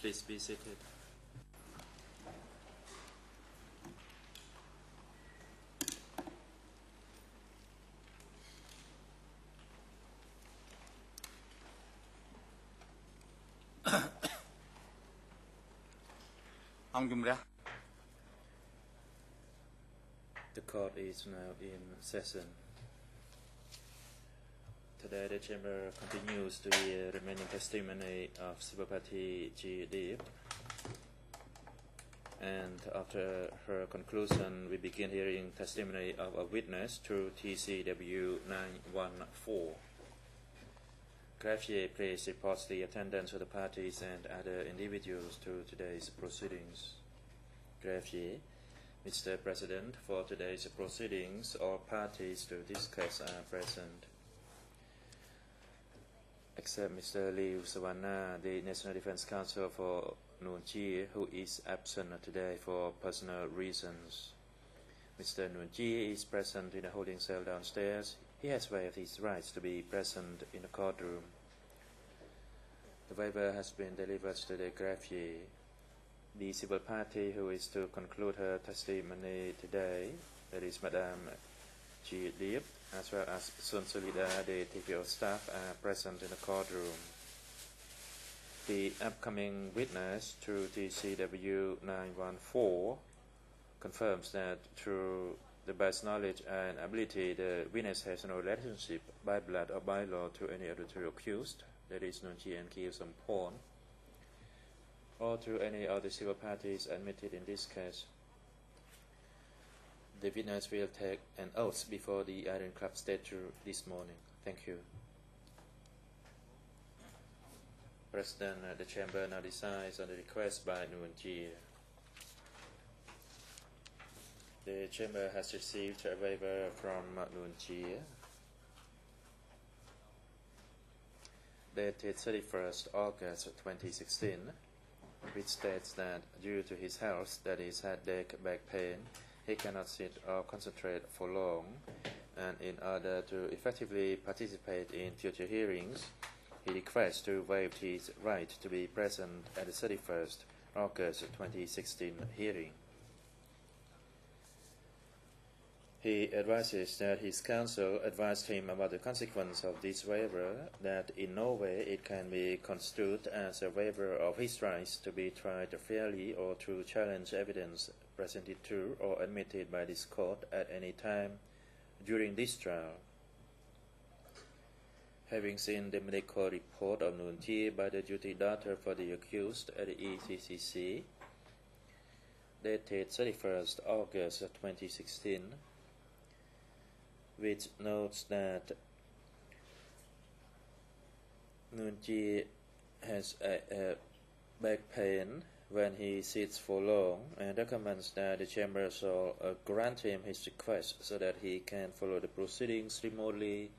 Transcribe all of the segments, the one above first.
Please be seated. The court is now in session. Today the chamber continues to hear remaining testimony of civil party G. Deep. And after her conclusion, we begin hearing testimony of a witness through TCW 914. Greffier, please report the attendance of the parties and other individuals to today's proceedings. Greffier. Mr. President, for today's proceedings, all parties to this case are present, except Mr. Liu Savanna, the National Defense Counsel for Nuon Chea, who is absent today for personal reasons. Mr. Nuon Chea is present in the holding cell downstairs. He has waived his rights to be present in the courtroom. The waiver has been delivered to the greffier. The civil party who is to conclude her testimony today, that is Madame G. Deep, as well as Sun Solida, the TPO staff, are present in the courtroom. The upcoming witness through TCW 914 confirms that through the best knowledge and ability, the witness has no relationship by blood or by law to any of the three accused, that is Nuon Chea and Khieu Samphan, or to any of the civil parties admitted in this case. The witness will take an oath before the Iron Club statue this morning. Thank you. President, the Chamber now decides on the request by Nuon Chea. The Chamber has received a waiver from Nuon Chea, dated 31st August 2016, which states that due to his health, that is headache, back pain, he cannot sit or concentrate for long, and in order to effectively participate in future hearings, he requests to waive his right to be present at the 31st August 2016 hearing. He advises that his counsel advised him about the consequence of this waiver, that in no way it can be construed as a waiver of his rights to be tried fairly or to challenge evidence presented to or admitted by this court at any time during this trial. Having seen the medical report of Nuon Chea by the duty doctor for the accused at the ECCC, dated 31st August 2016, which notes that Nuon Chea has a back pain when he sits for long, and recommends that the Chamber shall grant him his request so that he can follow the proceedings remotely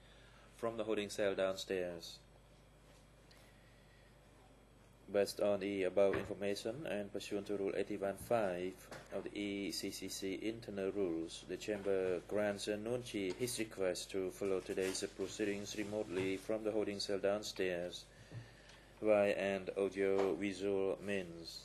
from the holding cell downstairs. Based on the above information and pursuant to Rule 81.5 of the ECCC internal rules, the Chamber grants Nuon Chea his request to follow today's proceedings remotely from the holding cell downstairs via an audio-visual means.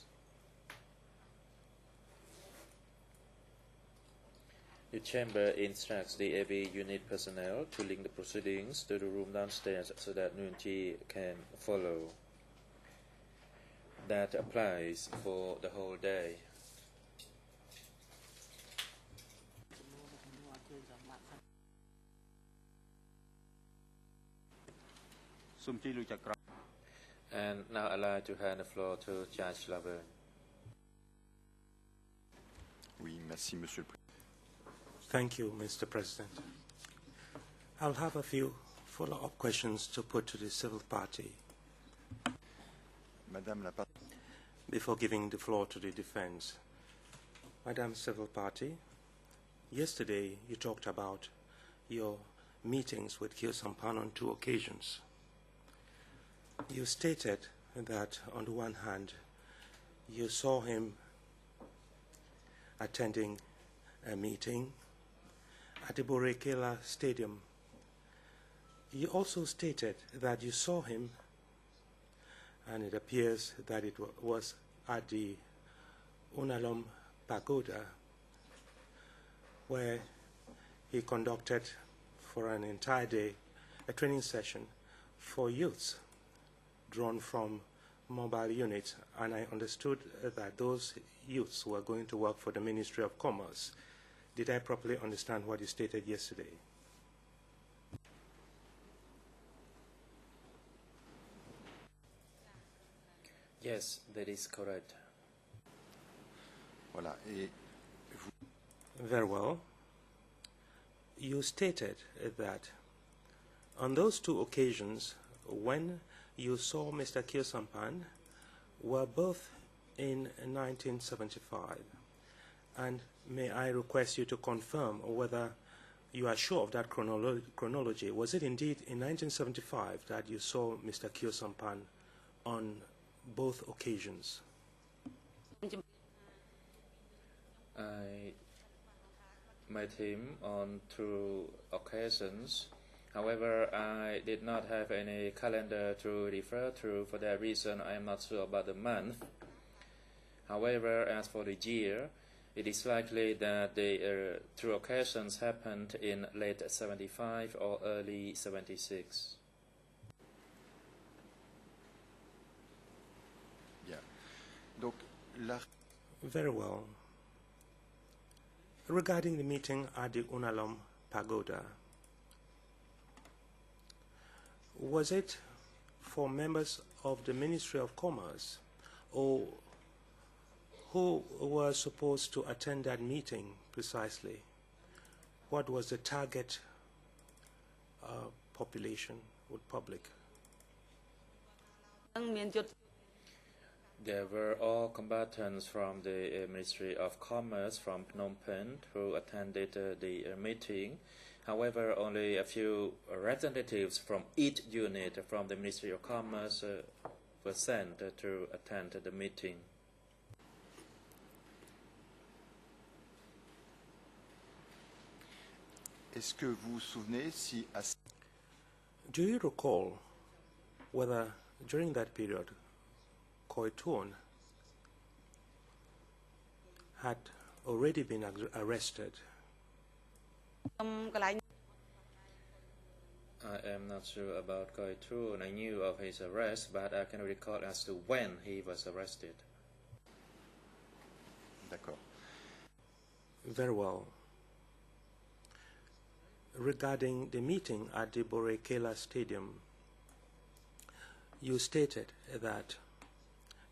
The Chamber instructs the AV unit personnel to link the proceedings to the room downstairs so that Nuon Chea can follow. That applies for the whole day. And now I'd like to hand the floor to Judge Laverne. Oui, merci, Monsieur le Président. Thank you, Mr. President. I'll have a few follow-up questions to put to the civil party before giving the floor to the defense. Madam Civil Party, yesterday you talked about your meetings with Khieu Samphan on 2 occasions. You stated that on the one hand, you saw him attending a meeting at the Borekela Stadium. You also stated that you saw him and it appears that it was at the Unalom Pagoda where he conducted for an entire day a training session for youths drawn from mobile units, and I understood that those youths were going to work for the Ministry of Commerce. Did I properly understand what you stated yesterday? Yes, that is correct. Voilà. Et Very well. You stated that on those two occasions when you saw Mr. Kyosampan were both in 1975. And may I request you to confirm whether you are sure of that chronology? Was it indeed in 1975 that you saw Mr. Kyosampan on both occasions? I met him on two occasions. However, I did not have any calendar to refer to. For that reason, I am not sure about the month. However, as for the year, it is likely that the two occasions happened in late 75 or early 76. bien. Donc, la... Very well. Regarding the meeting at the Unalom Pagoda, was it for members of the Ministry of Commerce, or who were supposed to attend that meeting precisely? What was the target population or public? There were all combatants from the Ministry of Commerce from Phnom Penh who attended the meeting. However, only a few representatives from each unit from the Ministry of Commerce were sent to attend the meeting. Est-ce que vous vous souvenez si... Do you recall whether during that period Koi Toon had already been arrested? I am not sure about Koi Toon. I knew of his arrest, but I can recall as to when he was arrested. D'accord. Very well. Regarding the meeting at the Borekela Stadium, you stated that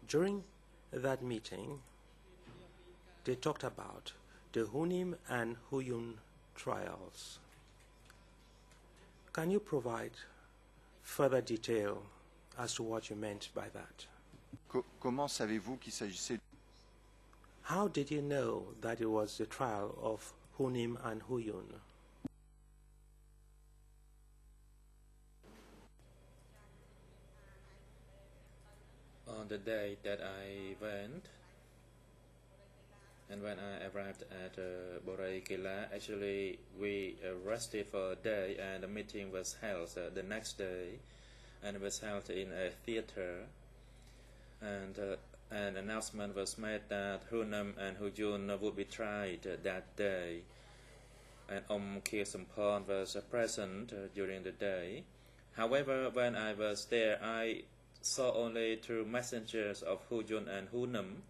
during that meeting they talked about the Hunim and Huyun trials. Can you provide further detail as to what you meant by that? Comment savez-vous qu'il s'agissait... How did you know that it was the trial of Hunim and Huyun? On the day that I went, and when I arrived at Borekela, actually we rested for a day, and the meeting was held the next day, and it was held in a theater, and an announcement was made that Hunam and Huyun would be tried that day, and Kir Sampon was present during the day. However, when I was there, I saw only two messengers of Huyun and Hunam,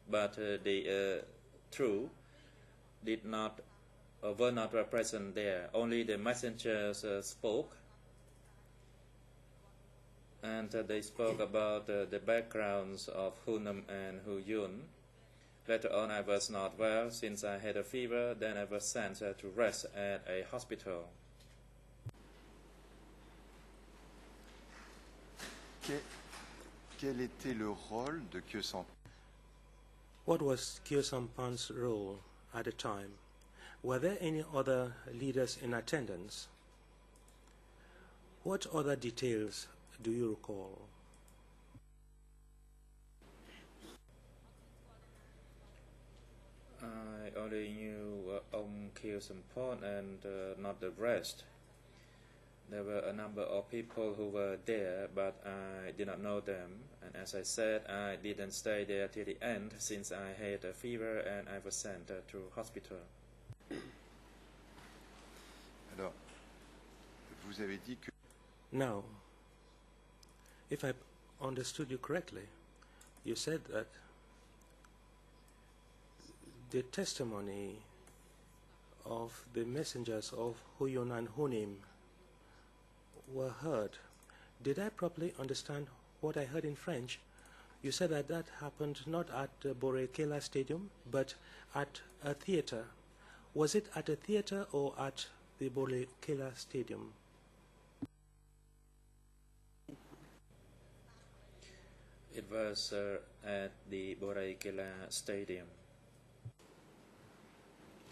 but the two did not were not present there. Only the messengers spoke, and they spoke about the backgrounds of Hunam and Huyun. Later on, I was not well since I had a fever. Then I was sent to rest at a hospital. Quel était le rôle de Khieu Sampan? What was Khieu Sampan's role at the time? Were there any other leaders in attendance? What other details do you recall? I only knew Khieu Sampon and not the rest. There were a number of people who were there, but I did not know them. And as I said, I didn't stay there till the end since I had a fever and I was sent to hospital. Alors, vous avez dit que Now, if I understood you correctly, you said that the testimony of the messengers of Huyun and Hunim were heard. Did I properly understand what I heard in French? You said that that happened not at the Borekela Stadium, but at a theater. Was it at a theater or at the Borekela Stadium? It was at the Borekela Stadium.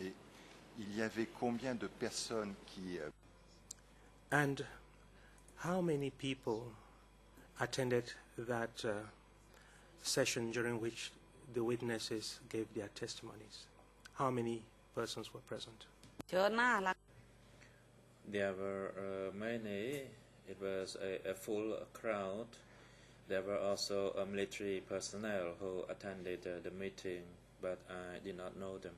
et il y avait combien de personnes qui And how many people attended that session during which the witnesses gave their testimonies? How many persons were present? There were many. It was a full crowd. There were also military personnel who attended the meeting, but I did not know them.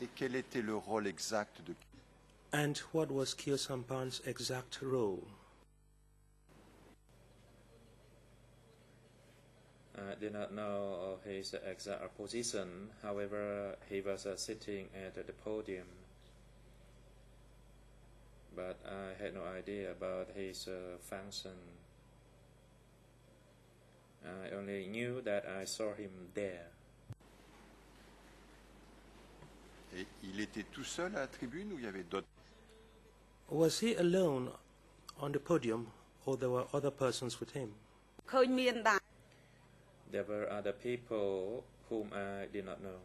et quel était le rôle exact de And what was Kyo Sampan's exact role? I did not know his exact position. However, he was sitting at the podium. But I had no idea about his function. I only knew that I saw him there. Et il était tout seul à la tribune ou il y avait d'autres? Was he alone on the podium or there were other persons with him? There were other people whom I did not know.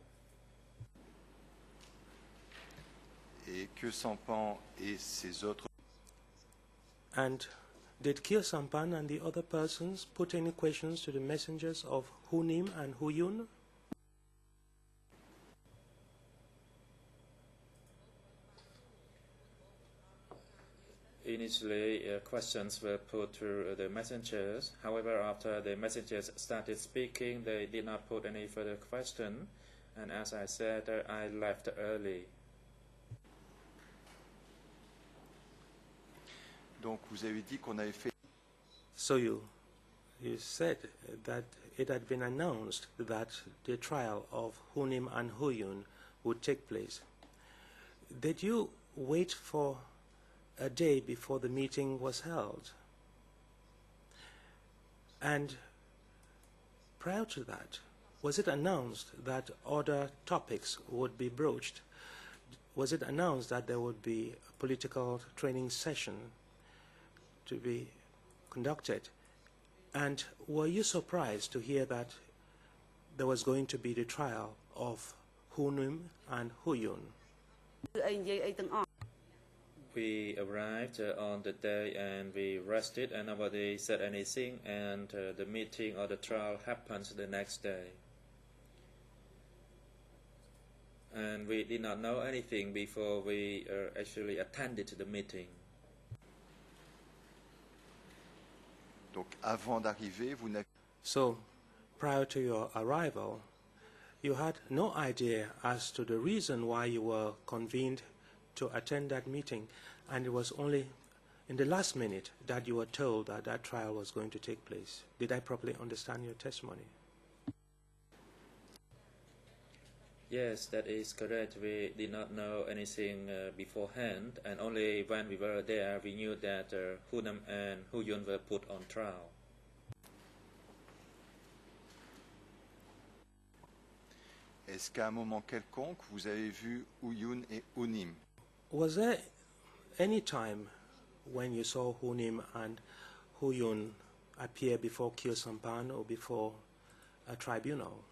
Et que Sampan et ses autres And did Kyo Sampan and the other persons put any questions to the messengers of Hunim and Huyun? Initially, questions were put to the messengers. However, after the messengers started speaking, they did not put any further question. And as I said, I left early. Donc vous avez dit qu'on avait fait So you said that it had been announced that the trial of Hunim and Huyun would take place. Did you wait for a day before the meeting was held? And prior to that, was it announced that other topics would be broached? Was it announced that there would be a political training session to be conducted? And were you surprised to hear that there was going to be the trial of Hunim and Huyun? We arrived on the day and we rested and nobody said anything, and the meeting or the trial happened the next day. And we did not know anything before we actually attended the meeting. donc avant d'arriver, vous n'avez So, prior to your arrival, you had no idea as to the reason why you were convened to attend that meeting, and it was only in the last minute that you were told that that trial was going to take place. Did I properly understand your testimony? Yes, that is correct. We did not know anything beforehand, and only when we were there we knew that Hunim and Huyun were put on trial. Est-ce qu'à un moment quelconque, vous avez vu Huyun et Hunim? Was there any time when you saw Hunim and Huyun appear before Kyo Sampan or before a tribunal?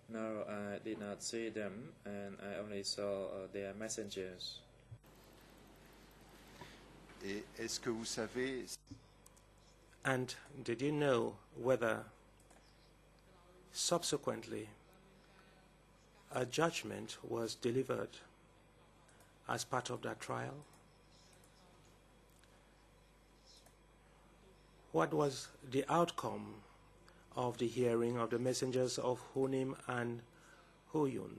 No, I did not see them, and I only saw their messengers. Et est-ce que vous savez And did you know whether subsequently a judgment was delivered as part of that trial? What was the outcome of the hearing of the messengers of Hunim and Huyun?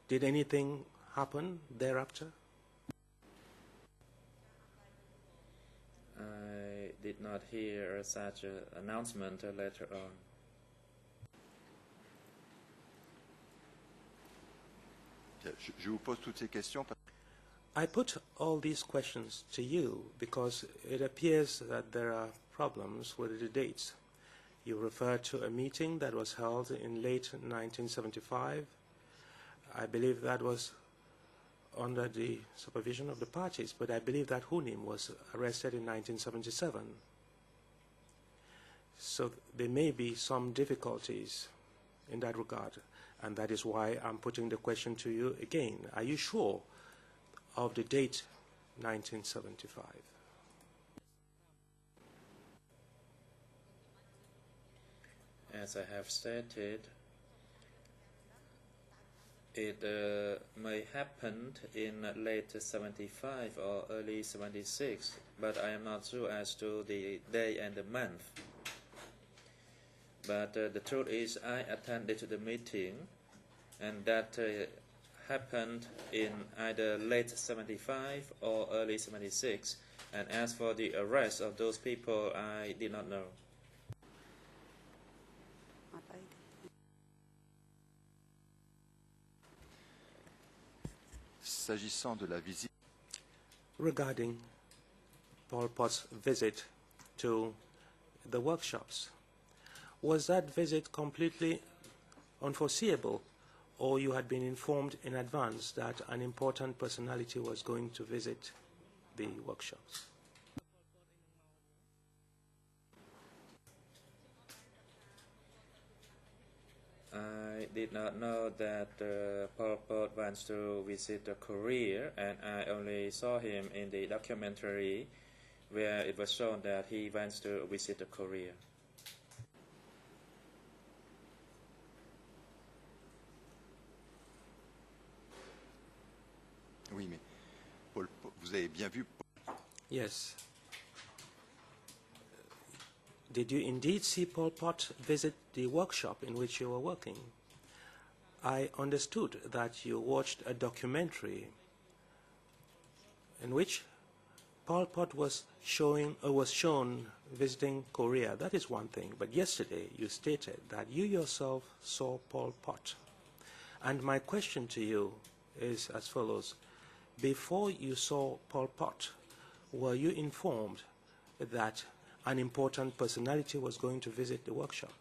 Did anything happen thereafter? I did not hear such an announcement later on. Je vous pose toutes ces questions. I put all these questions to you because it appears that there are problems with the dates. You refer to a meeting that was held in late 1975. I believe that was under the supervision of the parties, but I believe that Hunim was arrested in 1977. So there may be some difficulties in that regard, and that is why I'm putting the question to you again. Are you sure of the date 1975? As I have stated, it may happen in late 75 or early 76, but I am not sure as to the day and the month. But the truth is I attended the meeting, and that happened in either late 75 or early 76. And as for the arrest of those people, I did not know. S'agissant de la visite, regarding Pol Pot's visit to the workshops, was that visit completely unforeseeable, or you had been informed in advance that an important personality was going to visit the workshops? I did not know that Pol Pot wants to visit Korea, and I only saw him in the documentary where it was shown that he wants to visit Korea. oui, mais vous avez bien vu. Yes. Did you indeed see Pol Pot visit the workshop in which you were working? I understood that you watched a documentary in which Pol Pot was shown visiting Korea. That is one thing. But yesterday you stated that you yourself saw Pol Pot. And my question to you is as follows. Before you saw Pol Pot, were you informed that an important personality was going to visit the workshop?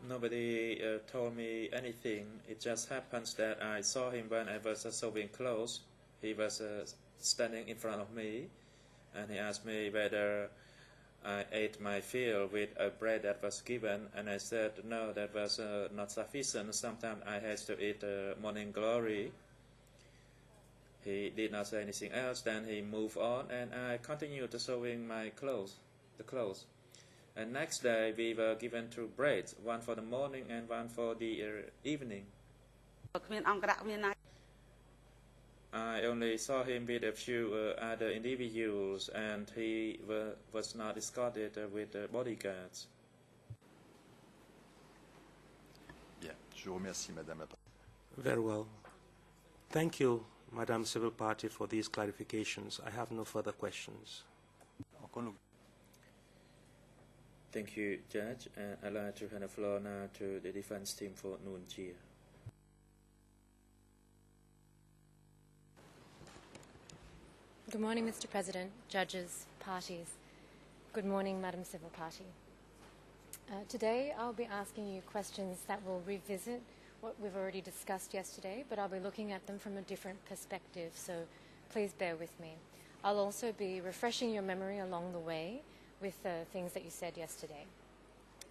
Nobody told me anything. It just happens that I saw him when I was sewing clothes. He was standing in front of me, and he asked me whether I ate my fill with a bread that was given, and I said no, that was not sufficient. Sometimes I had to eat morning glory. He did not say anything else. Then he moved on, and I continued sewing my clothes, the clothes. And next day we were given two breads, one for the morning and one for the evening. I only saw him with a few other individuals, and he was not escorted with bodyguards. Bien, je vous remercie, Madame la Very well. Thank you, Madame Civil Party, for these clarifications. I have no further questions. Thank you, Judge. I'd like to hand the floor now to the defense team for Noon Chia. Good morning, Mr. President, judges, parties. Good morning, Madam Civil Party. Today I'll be asking you questions that will revisit what we've already discussed yesterday, but I'll be looking at them from a different perspective, so please bear with me. I'll also be refreshing your memory along the way with things that you said yesterday.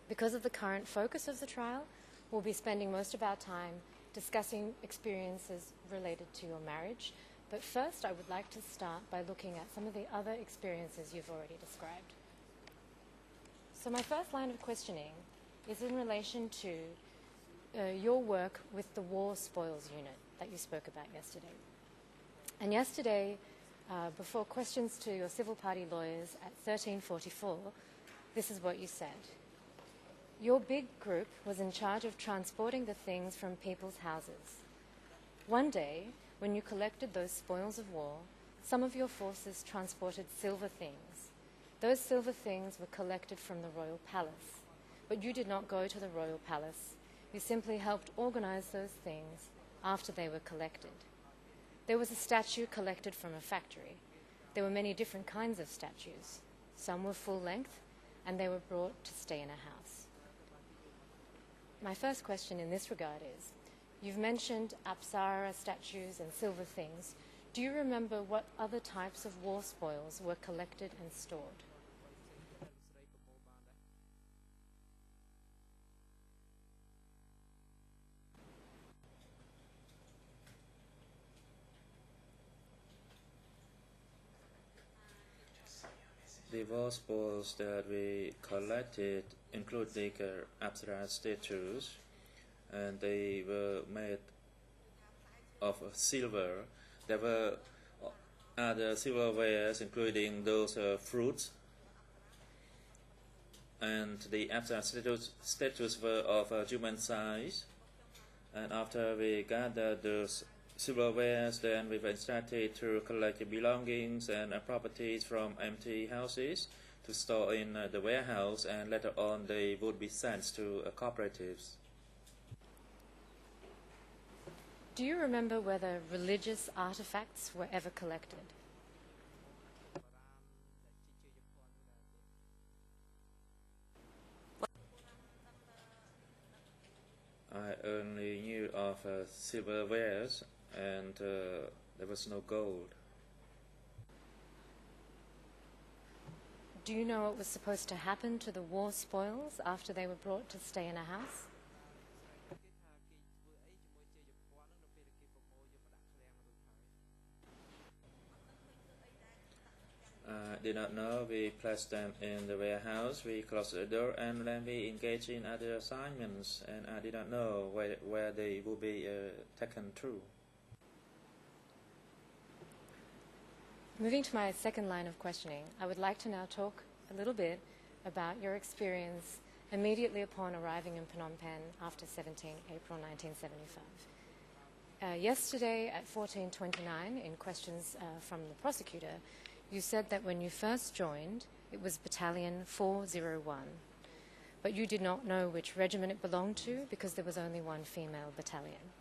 Because of the current focus of the trial, we'll be spending most of our time discussing experiences related to your marriage. But first, I would like to start by looking at some of the other experiences you've already described. So my first line of questioning is in relation to your work with the War Spoils Unit that you spoke about yesterday. And yesterday, before questions to your civil party lawyers at 13:44, this is what you said. Your big group was in charge of transporting the things from people's houses. One day, when you collected those spoils of war, some of your forces transported silver things. Those silver things were collected from the royal palace, but you did not go to the royal palace. You simply helped organize those things after they were collected. There was a statue collected from a factory. There were many different kinds of statues. Some were full length, and they were brought to stay in a house. My first question in this regard is, you've mentioned Apsara statues and silver things. Do you remember what other types of war spoils were collected and stored? The war spoils that we collected included Apsara statues, and they were made of silver. There were other silverwares, including those fruits, and the Apsara statues were of human size. And after we gathered those silverwares, then we were instructed to collect the belongings and properties from empty houses to store in the warehouse, and later on they would be sent to cooperatives. Do you remember whether religious artifacts were ever collected? I only knew of silverwares, and there was no gold. Do you know what was supposed to happen to the war spoils after they were brought to stay in a house? I did not know. We placed them in the warehouse, we closed the door, and then we engaged in other assignments, and I did not know where they would be taken to. Moving to my second line of questioning, I would like to now talk a little bit about your experience immediately upon arriving in Phnom Penh after 17 April 1975. Yesterday at 14:29, in questions from the prosecutor, you said that when you first joined, it was Battalion 401, but you did not know which regiment it belonged to because there was only one female battalion.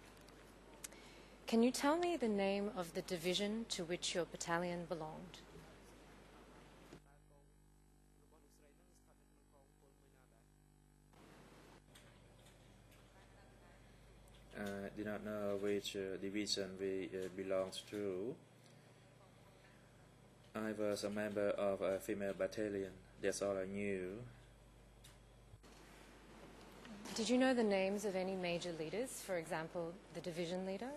Can you tell me the name of the division to which your battalion belonged? I did not know which division we belonged to. I was a member of a female battalion. That's all I knew. Did you know the names of any major leaders, for example, the division leader?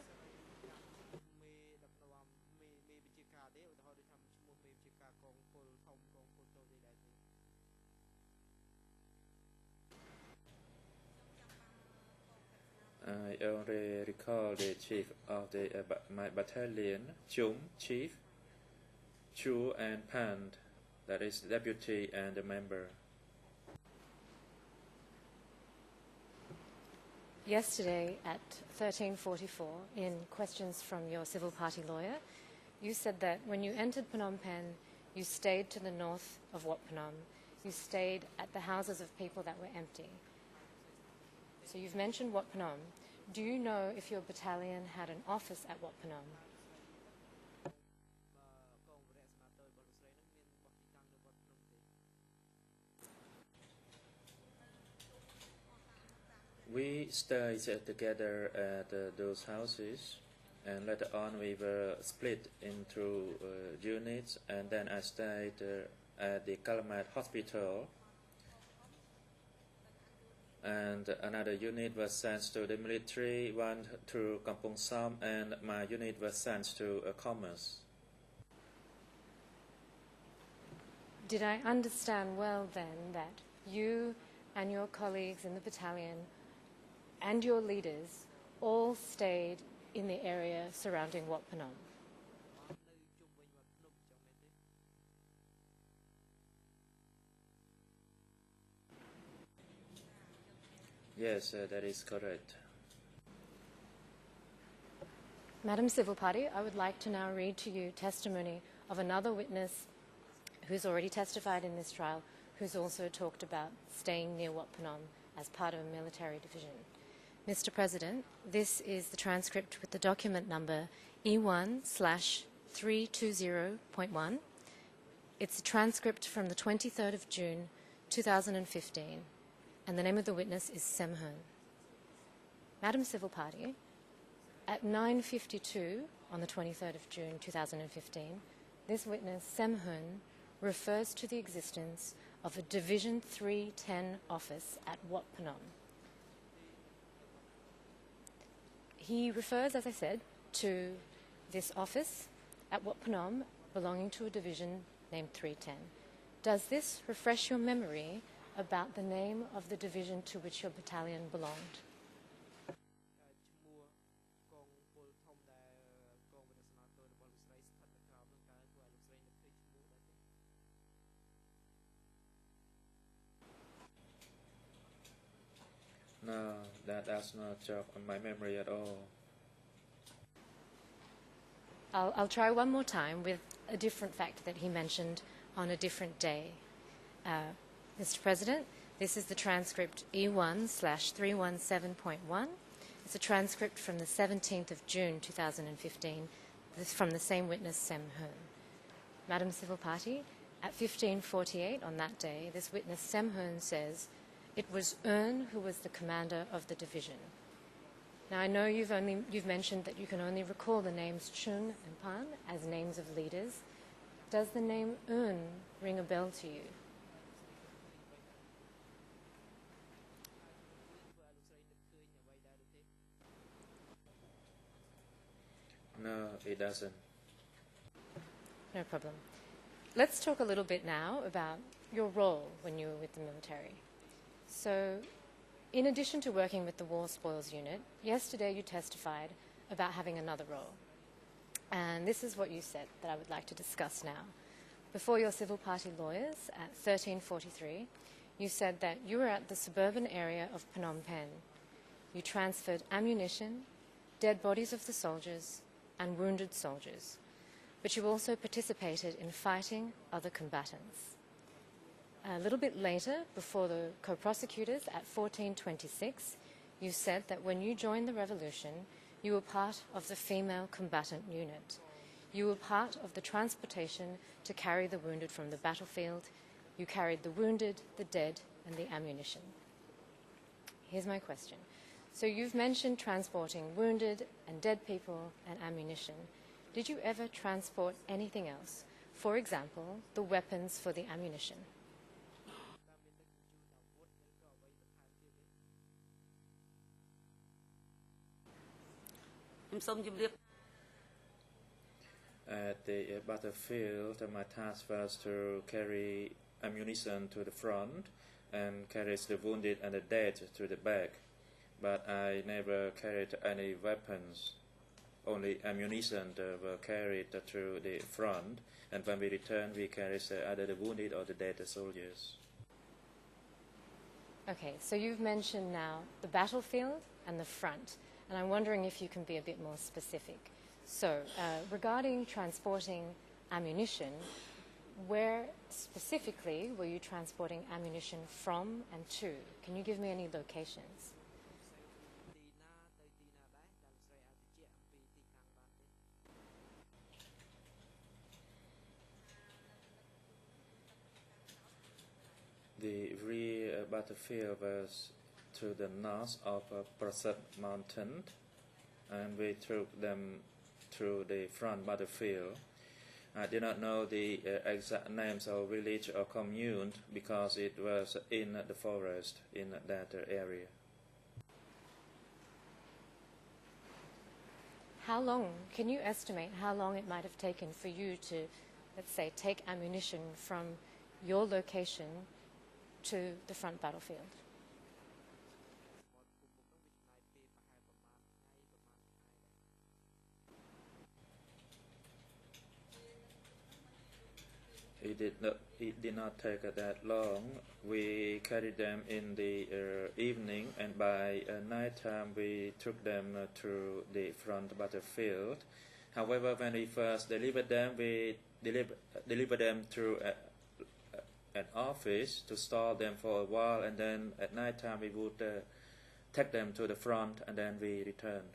I only recall the chief of my battalion, Chung, chief, Chu and Pand, that is deputy and a member. Yesterday at 13:44, in questions from your civil party lawyer, you said that when you entered Phnom Penh, you stayed to the north of Wat Phnom. You stayed at the houses of people that were empty. So you've mentioned Wat Phnom. Do you know if your battalion had an office at Wat Phnom? We stayed together at those houses, and later on we were split into units, and then I stayed at the Kalamat Hospital, and another unit was sent to the military, one to Kampong Som, and my unit was sent to Commerce. Did I understand well then that you and your colleagues in the battalion and your leaders all stayed in the area surrounding Wat Phnom. Yes, that is correct. Madam Civil Party, I would like to now read to you testimony of another witness who's already testified in this trial, who's also talked about staying near Wat Phnom as part of a military division. Mr. President, this is the transcript with the document number E1/320.1. It's a transcript from the 23rd of June 2015, and the name of the witness is Sem Hun. Madam Civil Party, at 9:52 on the 23rd of June 2015, this witness, Sem Hun, refers to the existence of a Division 310 office at Wat Phnom. He refers, as I said, to this office at Wat Phnom belonging to a division named 310. Does this refresh your memory about the name of the division to which your battalion belonged? No, that does not jog on my memory at all. I'll try one more time with a different fact that he mentioned on a different day. Mr. President, this is the transcript E1/317.1. It's a transcript from the 17th of June 2015, from the same witness, Sem Hun. Madam Civil Party, at 15:48 on that day, this witness, Sem Hun, says, it was Eun who was the commander of the division. Now, I know you've mentioned that you can only recall the names Chung and Pan as names of leaders. Does the name Eun ring a bell to you? No, it doesn't. No problem. Let's talk a little bit now about your role when you were with the military. So, in addition to working with the War Spoils Unit, yesterday you testified about having another role. And this is what you said that I would like to discuss now. Before your Civil Party lawyers at 13:43, you said that you were at the suburban area of Phnom Penh. You transferred ammunition, dead bodies of the soldiers, and wounded soldiers. But you also participated in fighting other combatants. A little bit later, before the co-prosecutors at 14:26, you said that when you joined the revolution, you were part of the female combatant unit. You were part of the transportation to carry the wounded from the battlefield. You carried the wounded, the dead, and the ammunition. Here's my question. So you've mentioned transporting wounded and dead people and ammunition. Did you ever transport anything else? For example, the weapons for the ammunition? At the battlefield, my task was to carry ammunition to the front and carry the wounded and the dead to the back. But I never carried any weapons. Only ammunition were carried to the front, and when we returned, we carried either the wounded or the dead soldiers. Okay, so you've mentioned now the battlefield and the front, and I'm wondering if you can be a bit more specific. So, regarding transporting ammunition, where specifically were you transporting ammunition from and to? Can you give me any locations? The rear battlefield was to the north of Prasad Mountain, and we took them through the front battlefield. I did not know the exact names of village or commune because it was in the forest in that area. How long, can you estimate how long it might have taken for you to, let's say, take ammunition from your location to the front battlefield? It did not take that long. We carried them in the evening, and by night time we took them to the front battlefield. However, when we first delivered them, we delivered them to an office to store them for a while, and then at night time we would take them to the front, and then we returned.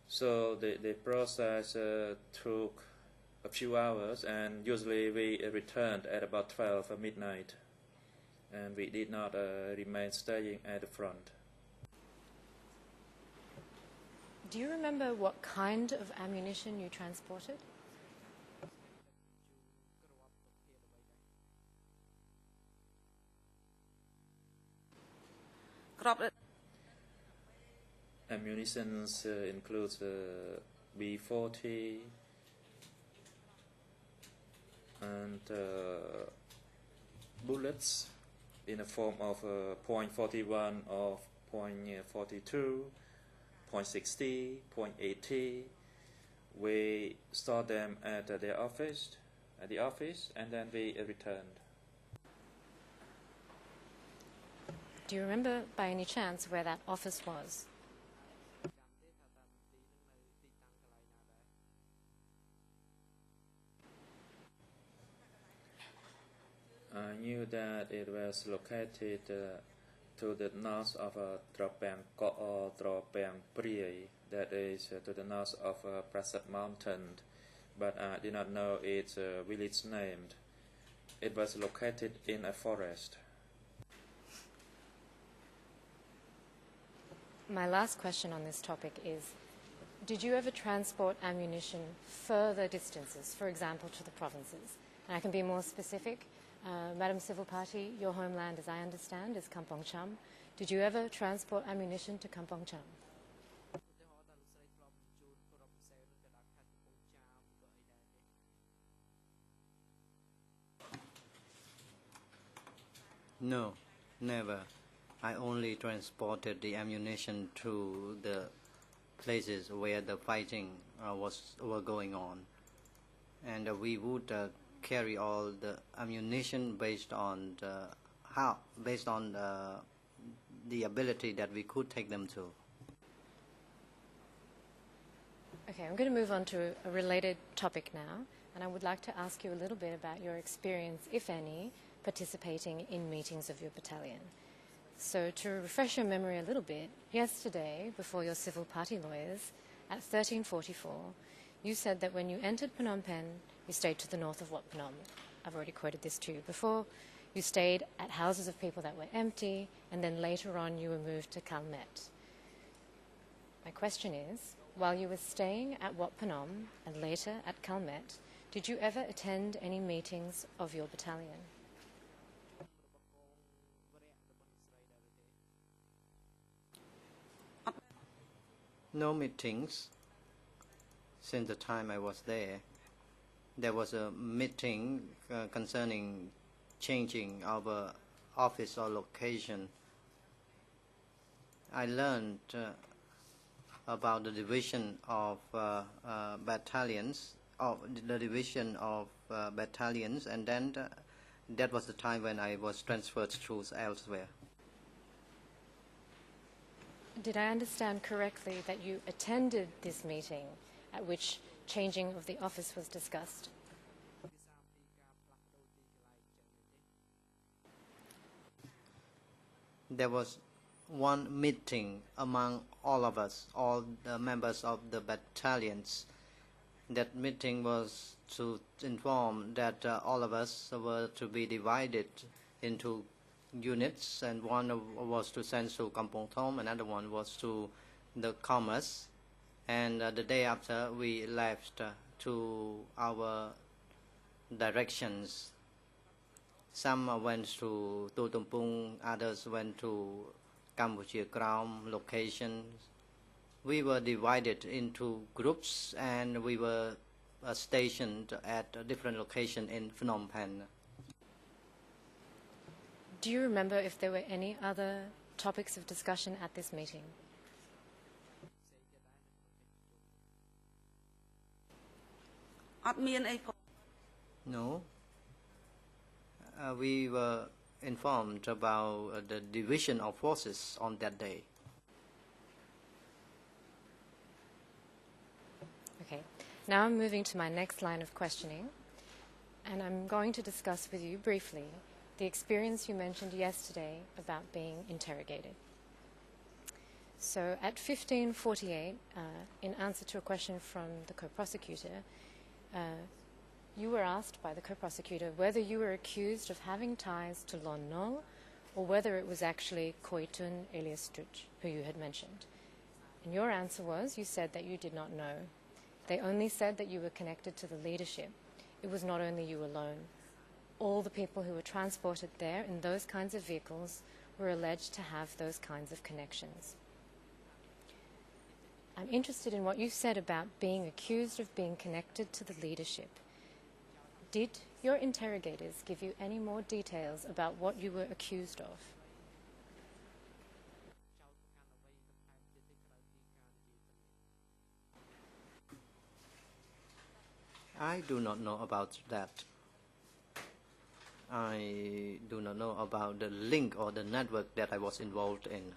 So the process took a few hours, and usually we returned at about 12 midnight, and we did not remain staying at the front. Do you remember what kind of ammunition you transported? Ammunition includes B40 and bullets in the form of .41 or .42, .60, .80. We store them at the office, and then we returned. Do you remember by any chance where that office was? I knew that it was located to the north of Tropang Ko or Tropang Priai, that is to the north of Prasat Mountain, but I did not know its village name. It was located in a forest. My last question on this topic is, did you ever transport ammunition further distances, for example, to the provinces? And I can be more specific. Madam Civil Party, your homeland, as I understand, is Kampong Cham. Did you ever transport ammunition to Kampong Cham? No, never. I only transported the ammunition to the places where the fighting were going on, and we would carry all the ammunition based on the ability that we could take them to. Okay, I'm going to move on to a related topic now, and I would like to ask you a little bit about your experience, if any, participating in meetings of your battalion. So to refresh your memory a little bit, yesterday, before your civil party lawyers, at 13:44, you said that when you entered Phnom Penh, you stayed to the north of Wat Phnom. I've already quoted this to you before. You stayed at houses of people that were empty, and then later on you were moved to Kalmet. My question is, while you were staying at Wat Phnom and later at Kalmet, did you ever attend any meetings of your battalion? No meetings. Since the time I was there, there was a meeting concerning changing our office or location. I learned about the division of battalions, and then that was the time when I was transferred to elsewhere. Did I understand correctly that you attended this meeting at which changing of the office was discussed? There was one meeting among all of us, all the members of the battalions. That meeting was to inform that all of us were to be divided into units, and one was to send to Kampong Thom, another one was to the commerce, and the day after we left to our directions. Some went to Tu Tumpung, others went to Cambodia Ground locations. We were divided into groups, and we were stationed at a different location in Phnom Penh. Do you remember if there were any other topics of discussion at this meeting? No. We were informed about the division of forces on that day. Okay. Now I'm moving to my next line of questioning, and I'm going to discuss with you briefly the experience you mentioned yesterday about being interrogated. So at 15:48, in answer to a question from the co-prosecutor, you were asked by the co-prosecutor whether you were accused of having ties to Lon Nol or whether it was actually Koitun alias Struch, who you had mentioned. And your answer was, you said that you did not know. They only said that you were connected to the leadership. It was not only you alone. All the people who were transported there in those kinds of vehicles were alleged to have those kinds of connections. I'm interested in what you said about being accused of being connected to the leadership. Did your interrogators give you any more details about what you were accused of? I do not know about that. I do not know about the link or the network that I was involved in.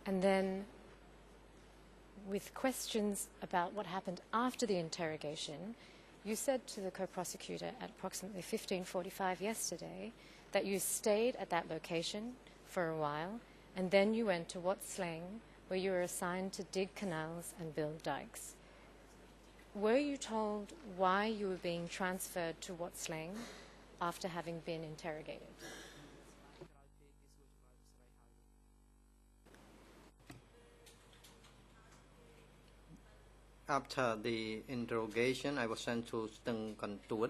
And then, with questions about what happened after the interrogation, you said to the co-prosecutor at approximately 15:45 yesterday that you stayed at that location for a while, and then you went to Wat Sleng, where you were assigned to dig canals and build dikes. Were you told why you were being transferred to Wat Sleng after having been interrogated? After the interrogation, I was sent to Steng Kan Tuat,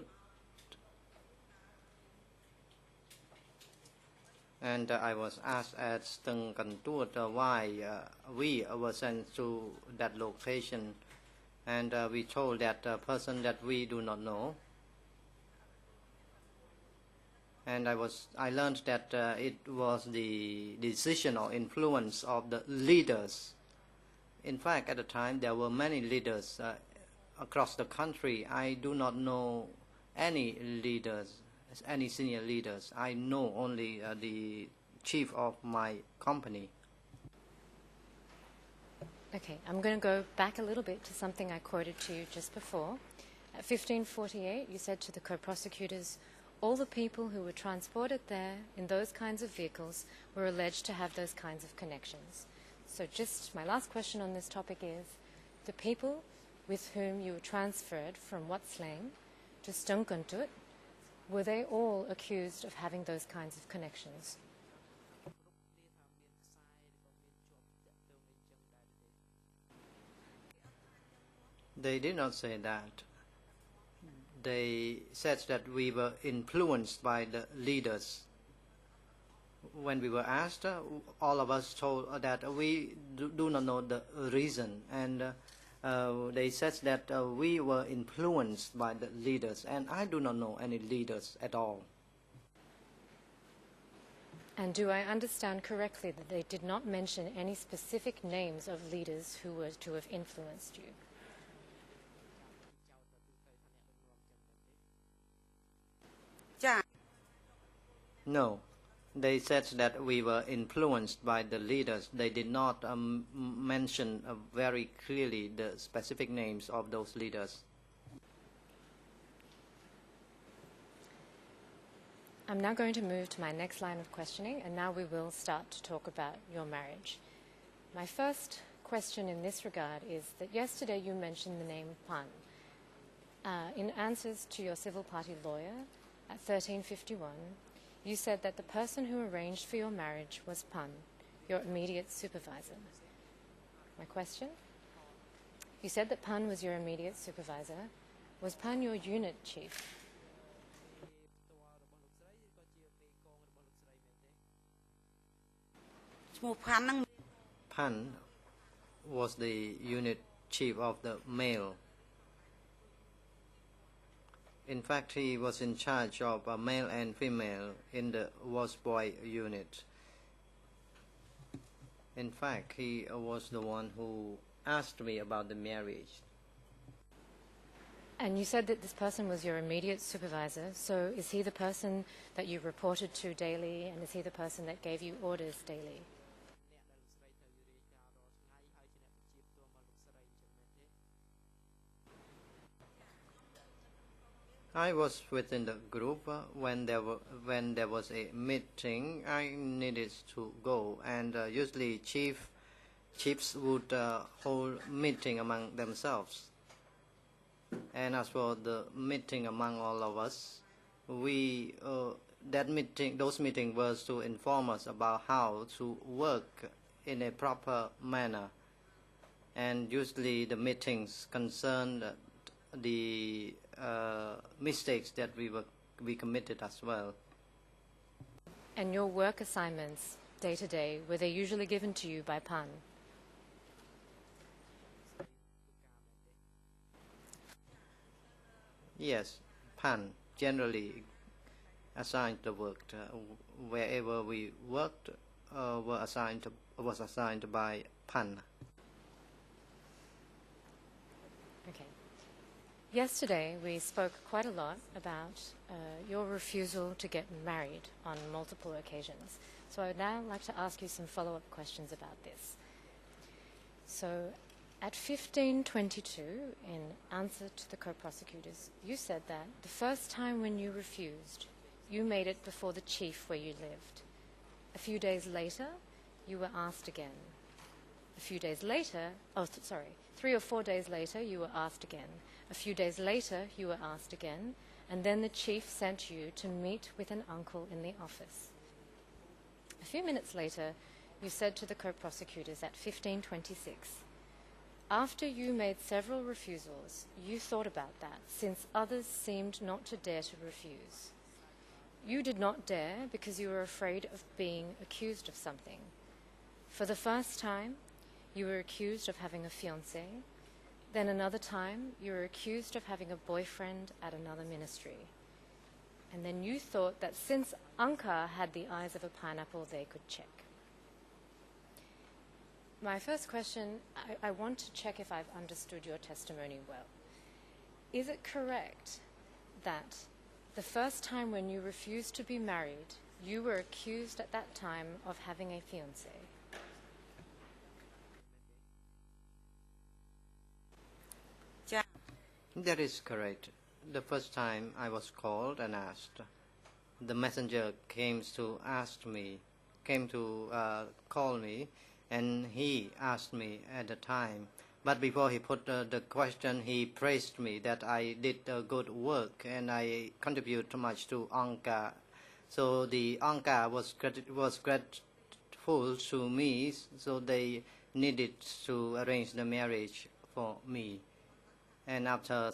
and I was asked at Steng Kan Tuat why we were sent to that location, and we told that person that we do not know. And I learned that it was the decision or influence of the leaders. In fact, at the time, there were many leaders across the country. I do not know any leaders, any senior leaders. I know only the chief of my company. Okay, I'm going to go back a little bit to something I quoted to you just before. At 15:48, you said to the co-prosecutors, all the people who were transported there in those kinds of vehicles were alleged to have those kinds of connections. So just my last question on this topic is, the people with whom you were transferred from Wat Sleng to Steng Kan Tuat, were they all accused of having those kinds of connections? They did not say that. They said that we were influenced by the leaders. When we were asked, all of us told that we do not know the reason, and they said that we were influenced by the leaders, and I do not know any leaders at all. And do I understand correctly that they did not mention any specific names of leaders who were to have influenced you? No. They said that we were influenced by the leaders. They did not mention very clearly the specific names of those leaders. I'm now going to move to my next line of questioning, and now we will start to talk about your marriage. My first question in this regard is that yesterday you mentioned the name Pan. In answers to your civil party lawyer at 13:51, you said that the person who arranged for your marriage was Pan, your immediate supervisor. My question? You said that Pan was your immediate supervisor. Was Pan your unit chief? Pan was the unit chief of the male. In fact, he was in charge of male and female in the was boy unit. In fact, he was the one who asked me about the marriage. And you said that this person was your immediate supervisor, so is he the person that you reported to daily, and is he the person that gave you orders daily? I was within the group when there was a meeting. I needed to go, and usually chiefs would hold meeting among themselves. And as for the meeting among all of us, those meetings was to inform us about how to work in a proper manner, and usually the meetings concerned the mistakes that we committed as well. And your work assignments, day to day, were they usually given to you by Pan? Yes, Pan generally assigned the work. Wherever we worked was assigned by Pan. Okay. Yesterday we spoke quite a lot about your refusal to get married on multiple occasions. So I would now like to ask you some follow-up questions about this. So at 1522, in answer to the co-prosecutors, you said that the first time when you refused, you made it before the chief where you lived. A few days later, you were asked again. A few days later, 3 or 4 days later, you were asked again. A few days later, you were asked again, and then the chief sent you to meet with an uncle in the office. A few minutes later, you said to the co-prosecutors at 1526, after you made several refusals, you thought about that, since others seemed not to dare to refuse. You did not dare because you were afraid of being accused of something. For the first time, you were accused of having a fiancé. Then another time, you were accused of having a boyfriend at another ministry. And then you thought that since Angkar had the eyes of a pineapple, they could check. My first question, I want to check if I've understood your testimony well. Is it correct that the first time when you refused to be married, you were accused at that time of having a fiancé? That is correct. The first time I was called and asked, the messenger came to call me, and he asked me at the time. But before he put the question, he praised me that I did good work and I contribute much to Angkar. So the Angkar was grateful to me, so they needed to arrange the marriage for me. And after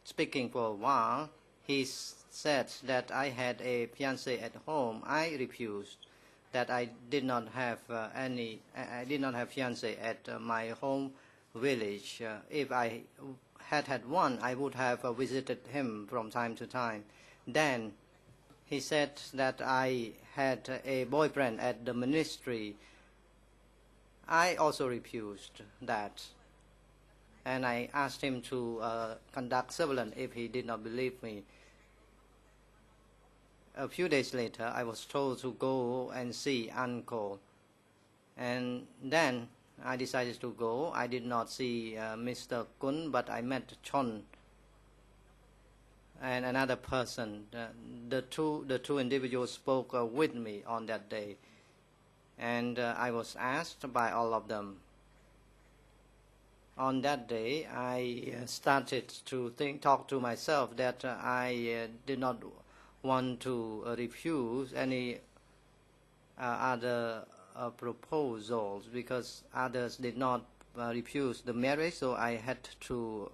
speaking for a while, he said that I had a fiancé at home. I refused that I did not have fiancé at my home village. If I had one, I would have visited him from time to time. Then he said that I had a boyfriend at the ministry. I also refused that. And I asked him to conduct surveillance if he did not believe me. A few days later, I was told to go and see Uncle. And then I decided to go. I did not see Mr. Kun, but I met Chon and another person. The two individuals spoke with me on that day. And I was asked by all of them. On that day, I started to talk to myself that I did not want to refuse any other proposals because others did not refuse the marriage, so I had to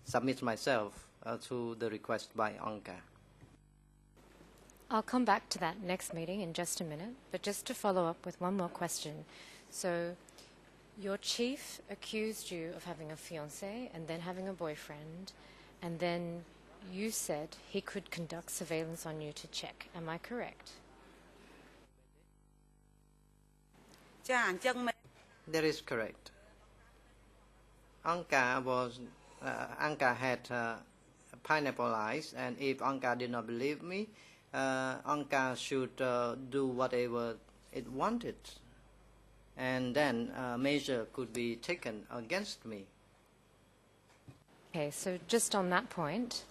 submit myself to the request by Angkar. I'll come back to that next meeting in just a minute, but just to follow up with one more question. So, your chief accused you of having a fiancé and then having a boyfriend, and then you said he could conduct surveillance on you to check. Am I correct? That is correct. Anka had pineapple eyes, and if Anka did not believe me, Anka should do whatever it wanted, and then measure could be taken against me. Okay, so just on that point,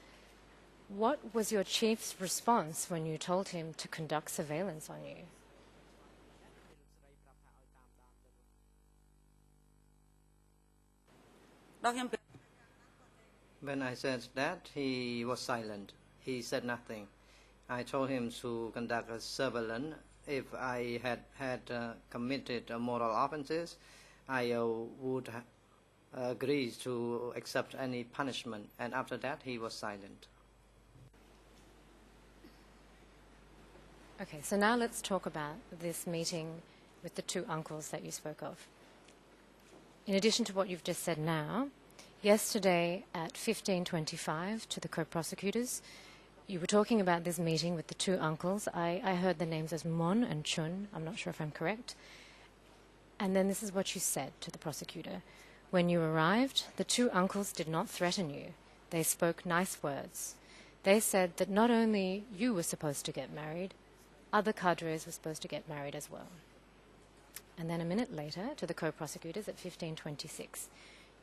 what was your chief's response when you told him to conduct surveillance on you? When I said that, he was silent. He said nothing. I told him to conduct a surveillance. If I had committed moral offenses, I would agree to accept any punishment. And after that, he was silent. Okay, so now let's talk about this meeting with the two uncles that you spoke of. In addition to what you've just said now, yesterday at 15:25 to the co-prosecutors, you were talking about this meeting with the two uncles. I heard the names as Mon and Chun. I'm not sure if I'm correct. And then this is what you said to the prosecutor. When you arrived, the two uncles did not threaten you. They spoke nice words. They said that not only you were supposed to get married, other cadres were supposed to get married as well. And then a minute later, to the co-prosecutors at 15:26,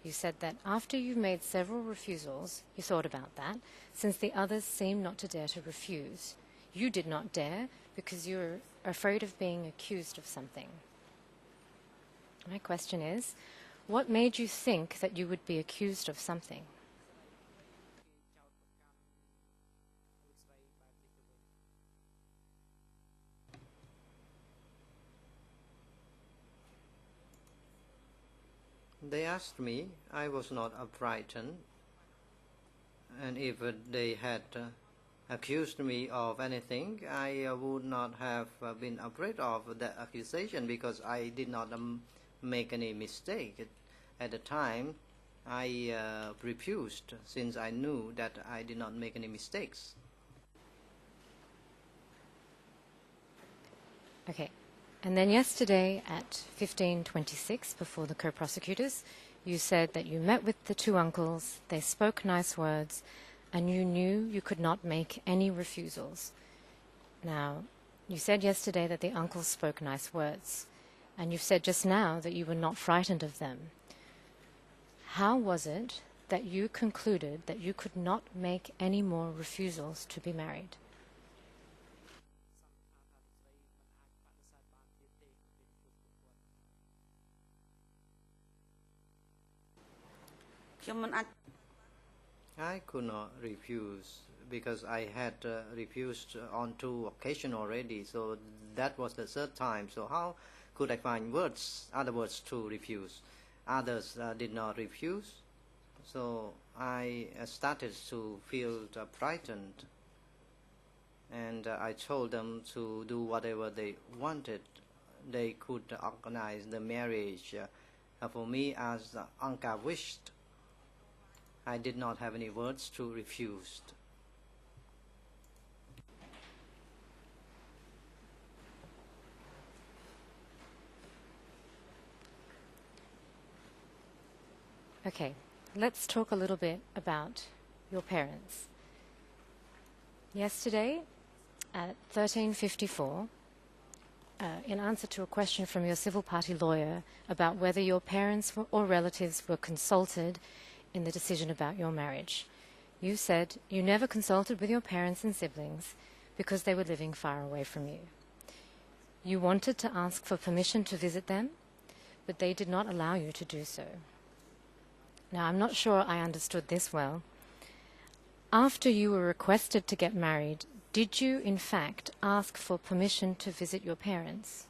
you said that after you made several refusals, you thought about that, since the others seemed not to dare to refuse. You did not dare because you were afraid of being accused of something. My question is, what made you think that you would be accused of something? They asked me. I was not frightened. And if they had accused me of anything, I would not have been afraid of that accusation because I did not make any mistake. At the time, I refused since I knew that I did not make any mistakes. Okay. And then yesterday at 15:26, before the co-prosecutors, you said that you met with the two uncles, they spoke nice words, and you knew you could not make any refusals. Now, you said yesterday that the uncles spoke nice words, and you've said just now that you were not frightened of them. How was it that you concluded that you could not make any more refusals to be married? I could not refuse because I had refused on 2 occasions already, so that was the 3rd time. So how could I find other words to refuse? Others did not refuse, so I started to feel frightened, and I told them to do whatever they wanted. They could organize the marriage for me as Anka wished. I did not have any words to refuse. Okay, let's talk a little bit about your parents. Yesterday at 13:54, in answer to a question from your civil party lawyer about whether your parents or relatives were consulted in the decision about your marriage, you said you never consulted with your parents and siblings because they were living far away from you. You wanted to ask for permission to visit them, but they did not allow you to do so. Now, I'm not sure I understood this well. After you were requested to get married, did you, in fact, ask for permission to visit your parents?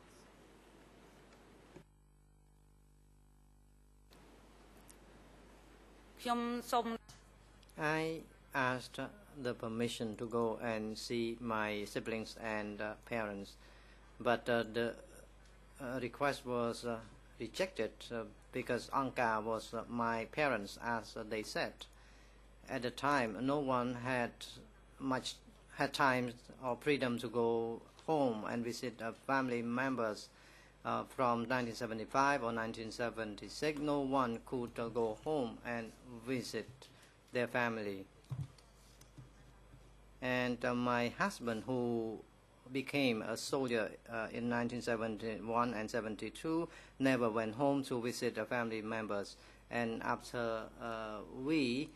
I asked the permission to go and see my siblings and parents, but the request was rejected because Angkar was my parents, as they said. At the time, no one had time or freedom to go home and visit family members. From 1975 or 1976, no one could go home and visit their family. And my husband, who became a soldier in 1971 and 72, never went home to visit the family members. And after we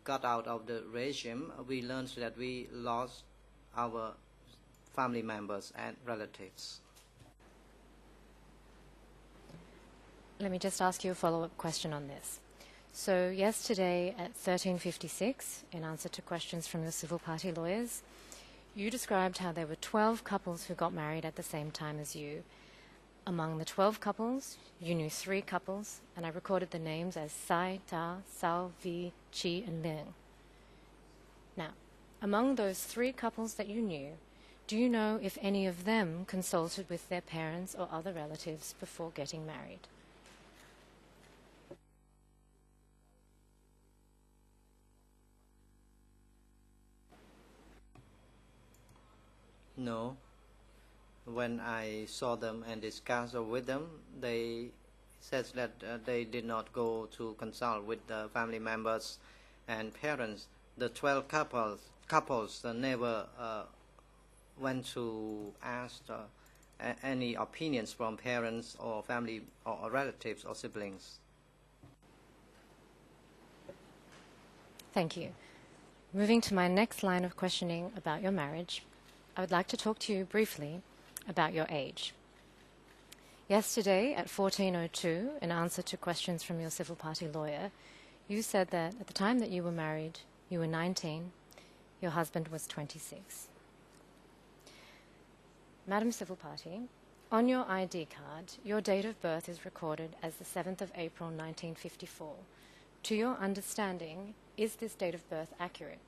got out of the regime, we learned that we lost our family members and relatives. Let me just ask you a follow-up question on this. So yesterday at 13:56, in answer to questions from your civil party lawyers, you described how there were 12 couples who got married at the same time as you. Among the 12 couples, you knew 3 couples, and I recorded the names as Sai, Ta, Sao, Vi, Chi, and Ling. Now, among those 3 couples that you knew, do you know if any of them consulted with their parents or other relatives before getting married? No. When I saw them and discussed with them, they said that they did not go to consult with the family members and parents. The 12 couples never went to ask any opinions from parents or family or relatives or siblings. Thank you. Moving to my next line of questioning about your marriage, I would like to talk to you briefly about your age. Yesterday at 14:02, in answer to questions from your civil party lawyer, you said that at the time that you were married, you were 19, your husband was 26. Madam Civil Party, on your ID card, your date of birth is recorded as the 7th of April 1954. To your understanding, is this date of birth accurate?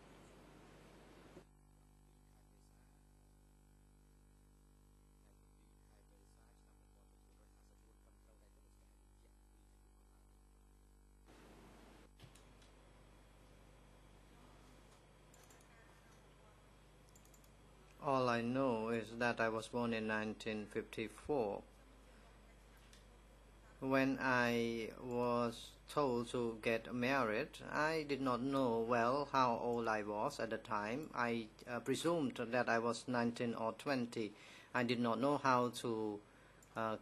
All I know is that I was born in 1954. When I was told to get married, I did not know well how old I was at the time. I presumed that I was 19 or 20. I did not know how to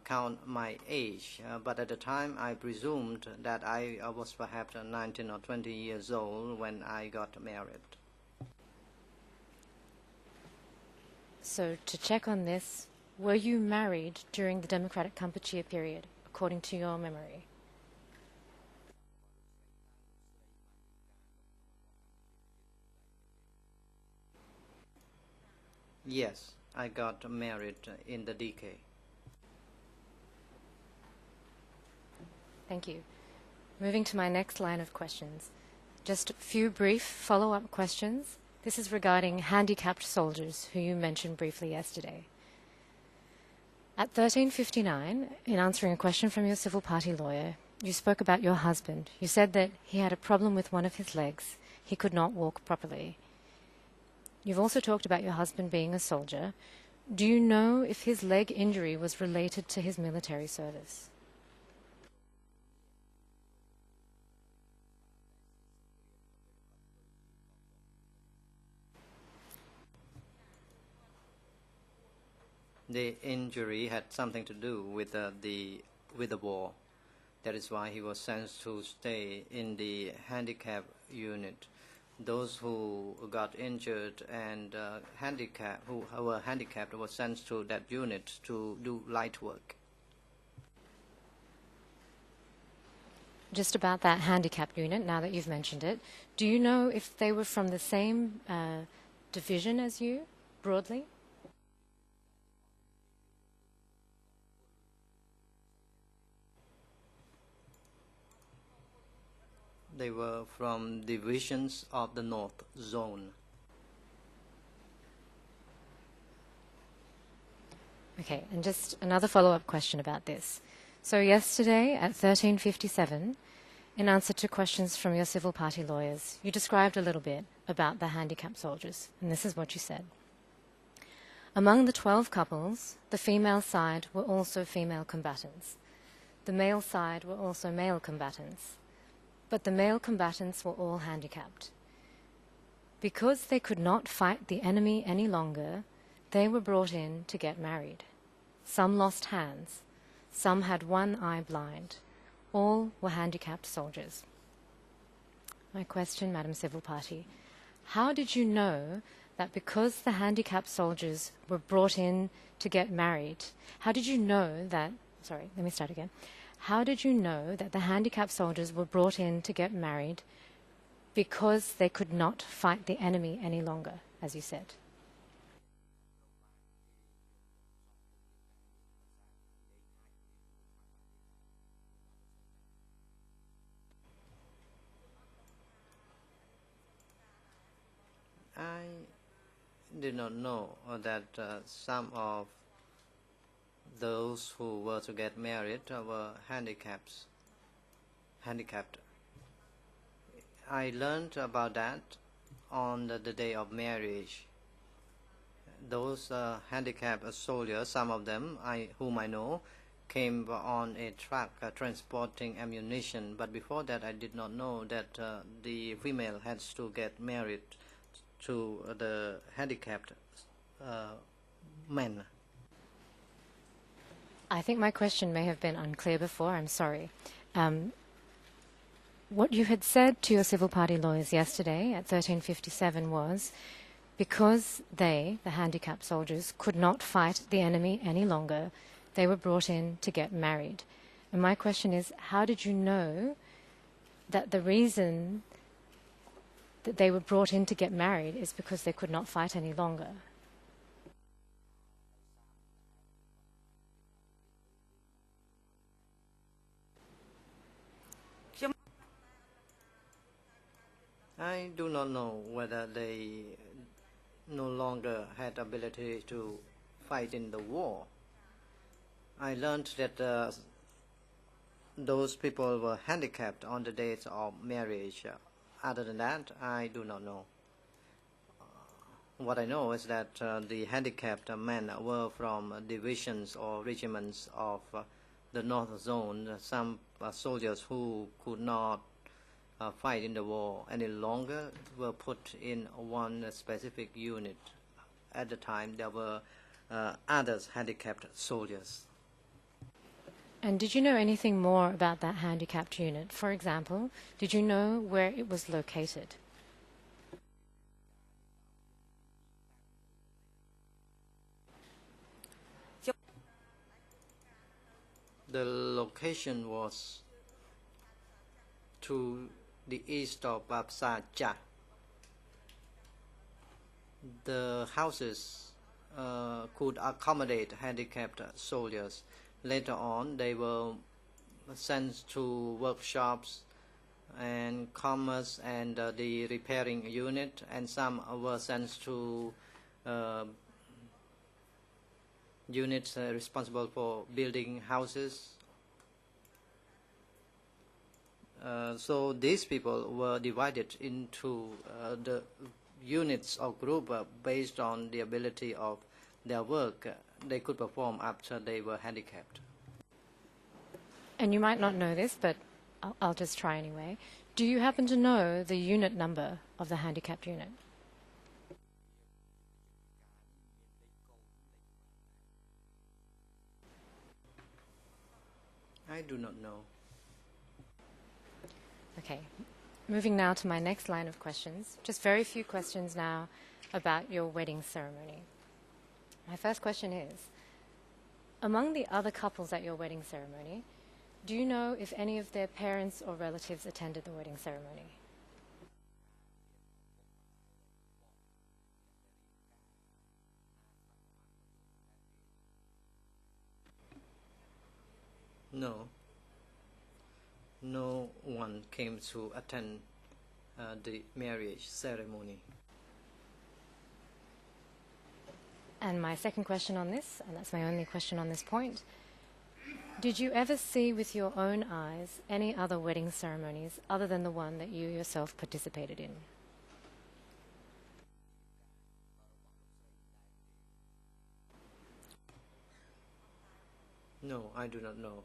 count my age, but at the time I presumed that I was perhaps 19 or 20 years old when I got married. So to check on this, were you married during the Democratic Kampuchea period, according to your memory? Yes, I got married in the DK. Thank you. Moving to my next line of questions. Just a few brief follow-up questions. This is regarding handicapped soldiers, who you mentioned briefly yesterday. At 13:59, in answering a question from your civil party lawyer, you spoke about your husband. You said that he had a problem with one of his legs. He could not walk properly. You've also talked about your husband being a soldier. Do you know if his leg injury was related to his military service? The injury had something to do with the war. That is why he was sent to stay in the handicap unit. Those who got injured and who were handicapped were sent to that unit to do light work. Just about that handicap unit, now that you've mentioned it, do you know if they were from the same division as you, broadly? They were from divisions of the North Zone. Okay, and just another follow-up question about this. So yesterday at 13:57, in answer to questions from your civil party lawyers, you described a little bit about the handicapped soldiers, and this is what you said. Among the 12 couples, the female side were also female combatants. The male side were also male combatants. But the male combatants were all handicapped. Because they could not fight the enemy any longer, they were brought in to get married. Some lost hands. Some had one eye blind. All were handicapped soldiers. My question, Madam Civil Party, how did you know that because the handicapped soldiers were brought in to get married, how did you know that the handicapped soldiers were brought in to get married because they could not fight the enemy any longer, as you said? I did not know that some of those who were to get married were handicapped. I learned about that on the day of marriage. Those handicapped soldiers, some of them whom I know, came on a truck transporting ammunition. But before that, I did not know that the female has to get married to the handicapped men. I think my question may have been unclear before. I'm sorry. What you had said to your civil party lawyers yesterday at 13:57 was, because they, the handicapped soldiers, could not fight the enemy any longer, they were brought in to get married. And my question is, how did you know that the reason that they were brought in to get married is because they could not fight any longer? I do not know whether they no longer had ability to fight in the war. I learned that those people were handicapped on the dates of marriage. Other than that, I do not know. What I know is that the handicapped men were from divisions or regiments of the North Zone. Some soldiers who could not fight in the war any longer were put in one specific unit. At the time, there were others handicapped soldiers. And did you know anything more about that handicapped unit? For example, did you know where it was located? The location was to the east of Babsaja. The houses could accommodate handicapped soldiers. Later on, they were sent to workshops and commerce and the repairing unit, and some were sent to units responsible for building houses. So these people were divided into the units or group based on the ability of their work they could perform after they were handicapped. And you might not know this, but I'll just try anyway. Do you happen to know the unit number of the handicapped unit? I do not know. Okay, moving now to my next line of questions. Just very few questions now about your wedding ceremony. My first question is, among the other couples at your wedding ceremony, do you know if any of their parents or relatives attended the wedding ceremony? No. no one came to attend the marriage ceremony. And my second question on this, and that's my only question on this point, did you ever see with your own eyes any other wedding ceremonies other than the one that you yourself participated in? No, I do not know.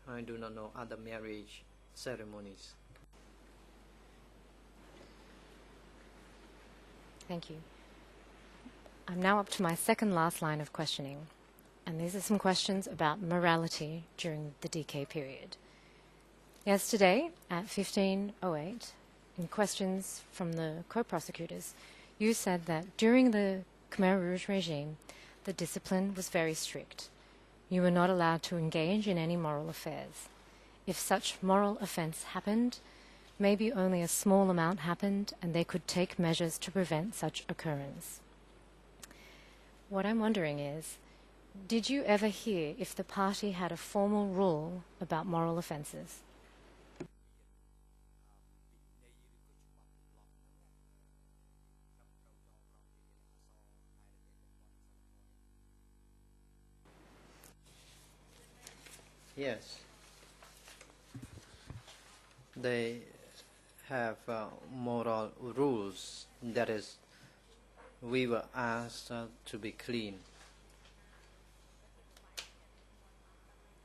I do not know other marriage ceremonies. Thank you. I'm now up to my second last line of questioning, and these are some questions about morality during the DK period. Yesterday, at 15:08, in questions from the co-prosecutors, you said that during the Khmer Rouge regime, the discipline was very strict. You were not allowed to engage in any moral affairs. If such moral offence happened, maybe only a small amount happened, and they could take measures to prevent such occurrence. What I'm wondering is, did you ever hear if the party had a formal rule about moral offences? Yes. They have moral rules. That is, we were asked to be clean.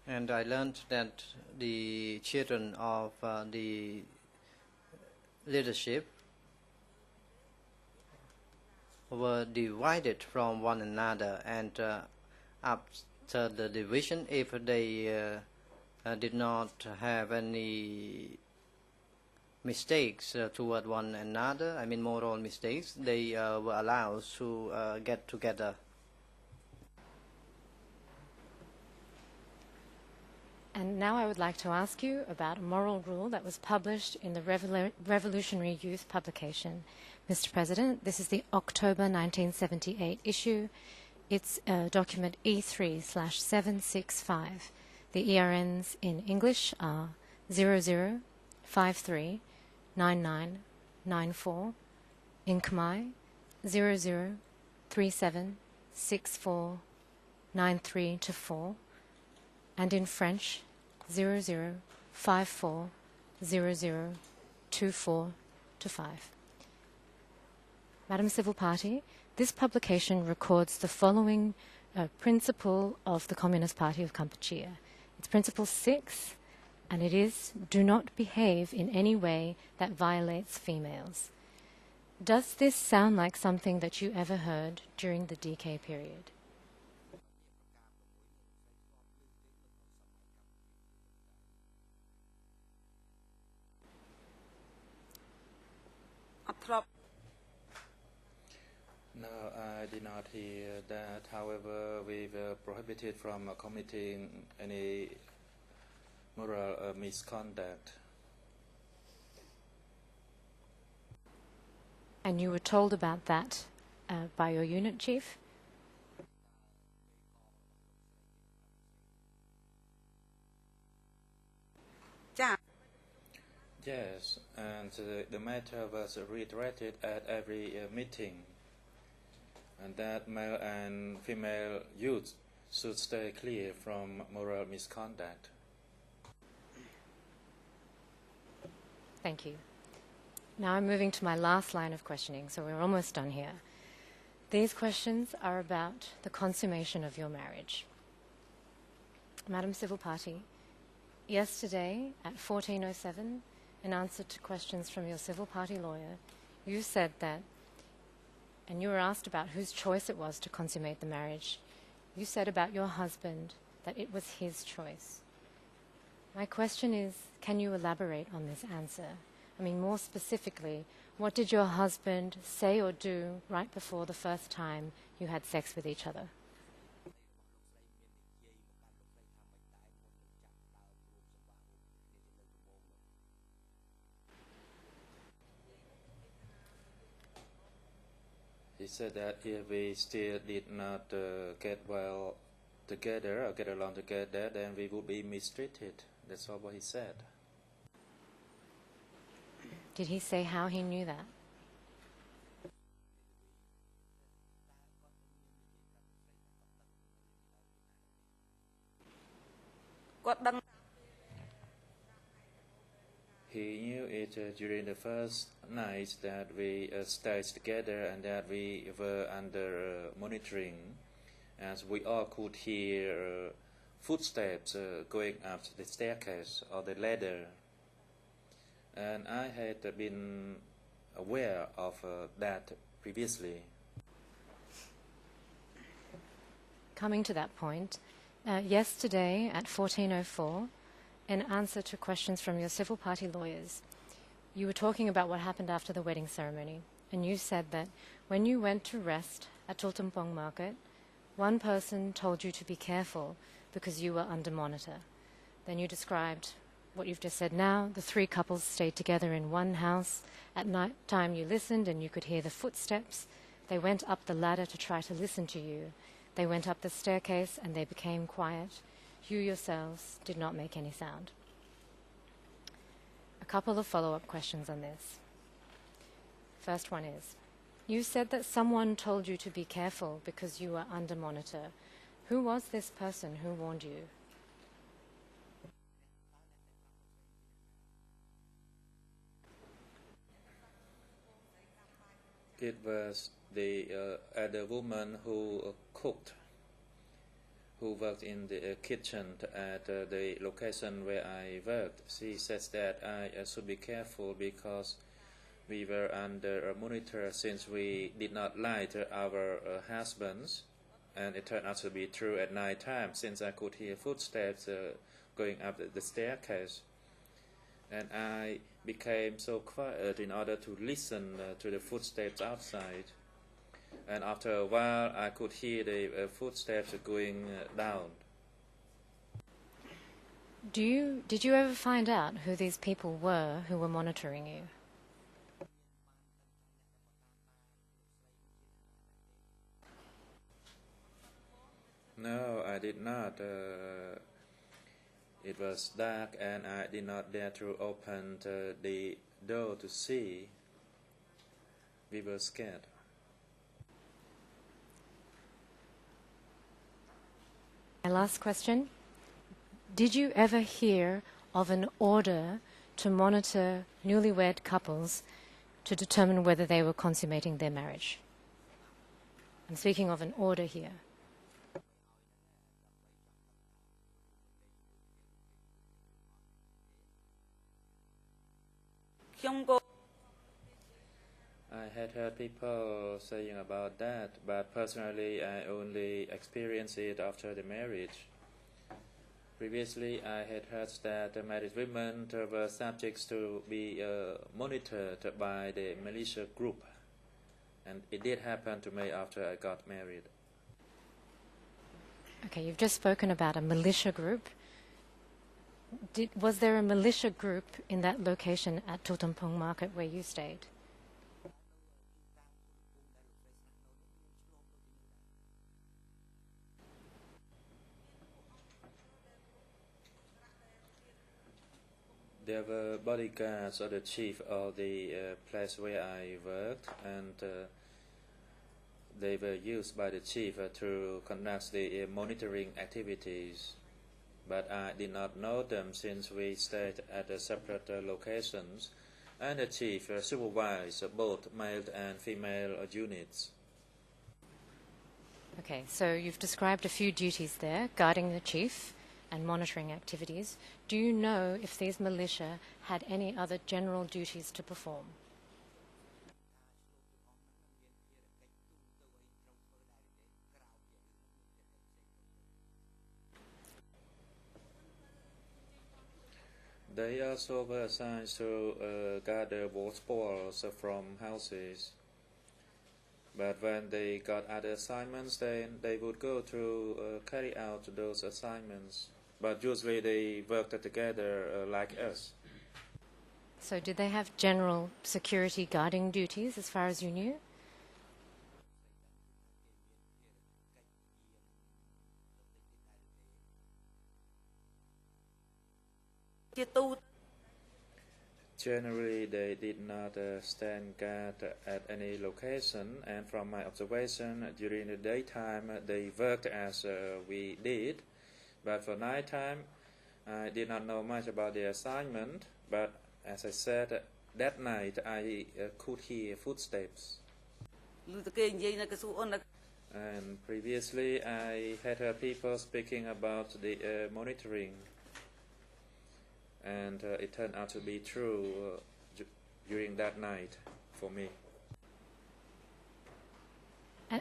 And I learned that the children of the leadership were divided from one another, and after the division, if they did not have any mistakes toward one another, I mean moral mistakes, they were allowed to get together. And now I would like to ask you about a moral rule that was published in the Revolutionary Youth publication. Mr. President, this is the October 1978 issue. It's document E3/765. The ERNs in English are 00539994, in Khmer 00376493-4, and in French 00540024-5. Madam Civil Party, this publication records the following principle of the Communist Party of Kampuchea. It's Principle 6, and it is, do not behave in any way that violates females. Does this sound like something that you ever heard during the DK period? No, I did not hear that. However, we were prohibited from committing any moral misconduct. And you were told about that by your unit chief? Yes, and the matter was reiterated at every meeting, and that male and female youth should stay clear from moral misconduct. Thank you. Now I'm moving to my last line of questioning, so we're almost done here. These questions are about the consummation of your marriage. Madam Civil Party, yesterday at 14:07, in answer to questions from your Civil Party lawyer, you said that, and you were asked about whose choice it was to consummate the marriage, you said about your husband that it was his choice. My question is, can you elaborate on this answer? I mean, more specifically, what did your husband say or do right before the first time you had sex with each other? He said that if we still did not get well together or get along together, then we would be mistreated. That's all what he said. Did he say how he knew that? He knew it during the first night that we stayed together and that we were under monitoring, as we all could hear footsteps going up the staircase or the ladder. And I had been aware of that previously. Coming to that point, yesterday at 14:04, in answer to questions from your civil party lawyers, you were talking about what happened after the wedding ceremony, and you said that when you went to rest at Tultumpong Market, one person told you to be careful because you were under monitor. Then you described what you've just said now. The three couples stayed together in one house. At night time you listened and you could hear the footsteps. They went up the ladder to try to listen to you. They went up the staircase and they became quiet. You yourselves did not make any sound. A couple of follow-up questions on this. First one is, you said that someone told you to be careful because you were under monitor. Who was this person who warned you? It was the other woman who cooked, who worked in the kitchen at the location where I worked. She says that I should be careful because we were under a monitor since we did not lie to our husbands, and it turned out to be true at night time since I could hear footsteps going up the staircase. And I became so quiet in order to listen to the footsteps outside. And after a while, I could hear the footsteps going down. Did you ever find out who these people were who were monitoring you? No, I did not. It was dark and I did not dare to open the door to see. We were scared. My last question. Did you ever hear of an order to monitor newlywed couples to determine whether they were consummating their marriage? I'm speaking of an order here. I had heard people saying about that, but personally I only experienced it after the marriage. Previously I had heard that the married women were subjects to be monitored by the militia group, and it did happen to me after I got married. Okay, you've just spoken about a militia group. Was there a militia group in that location at Tultumpong Market where you stayed? There were bodyguards of the chief of the place where I worked, and they were used by the chief to conduct the monitoring activities. But I did not know them since we stayed at separate locations, and the chief supervised both male and female units. Okay, so you've described a few duties there, guarding the chief and monitoring activities. Do you know if these militia had any other general duties to perform? They also were assigned to gather war spoils from houses. But when they got other assignments, then they would go to carry out those assignments. But usually they worked together like us. So did they have general security guarding duties as far as you knew? Generally, they did not stand guard at any location, and from my observation, during the daytime, they worked as we did. But for nighttime, I did not know much about the assignment, but as I said, that night I could hear footsteps. And previously, I had heard people speaking about the monitoring, and it turned out to be true during that night for me.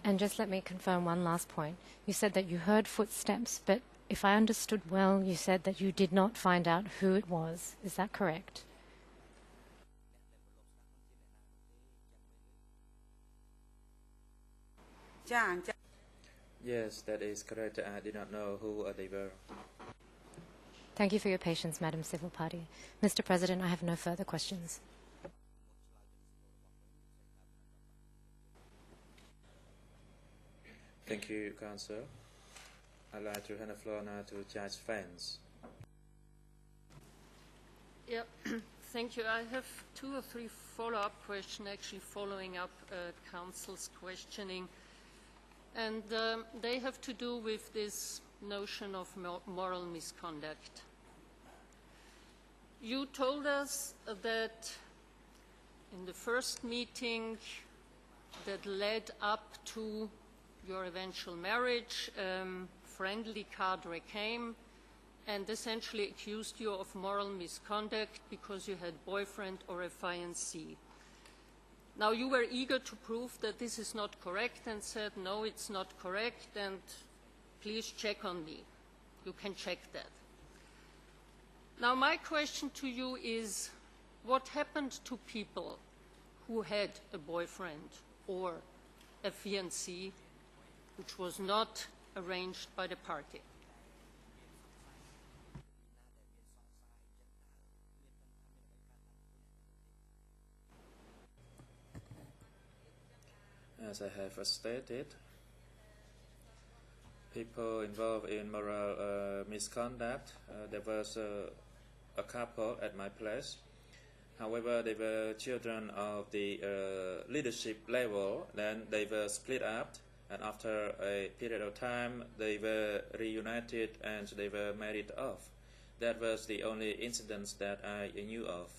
And just let me confirm one last point. You said that you heard footsteps, but if I understood well, you said that you did not find out who it was. Is that correct? Yes, that is correct. I did not know who they were. Thank you for your patience, Madam Civil Party. Mr. President, I have no further questions. Thank you, Councillor. I'd like to hand the floor now to Judge Vance. Yeah, thank you. I have 2 or 3 follow-up questions, actually following up Council's questioning. And they have to do with this notion of moral misconduct. You told us that in the first meeting that led up to your eventual marriage, friendly cadre came and essentially accused you of moral misconduct because you had boyfriend or a fiancé. Now, you were eager to prove that this is not correct and said, no, it's not correct, and please check on me. You can check that. Now, my question to you is, what happened to people who had a boyfriend or a fiancé which was not arranged by the party? As I have stated, people involved in moral misconduct, there was a couple at my place. However, they were children of the leadership level. Then they were split up, and after a period of time, they were reunited and they were married off. That was the only incidents that I knew of.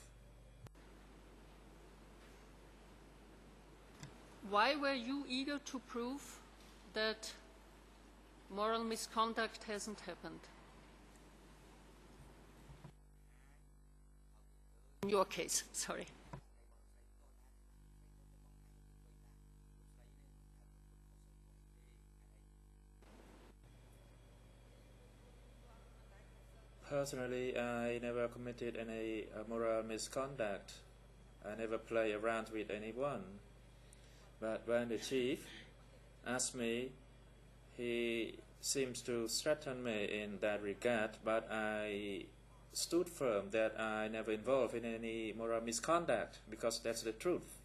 Why were you eager to prove that moral misconduct hasn't happened? In your case, sorry. Personally, I never committed any moral misconduct. I never play around with anyone. But when the chief asked me, he seems to threaten me in that regard, but I stood firm that I never involved in any moral misconduct, because that's the truth.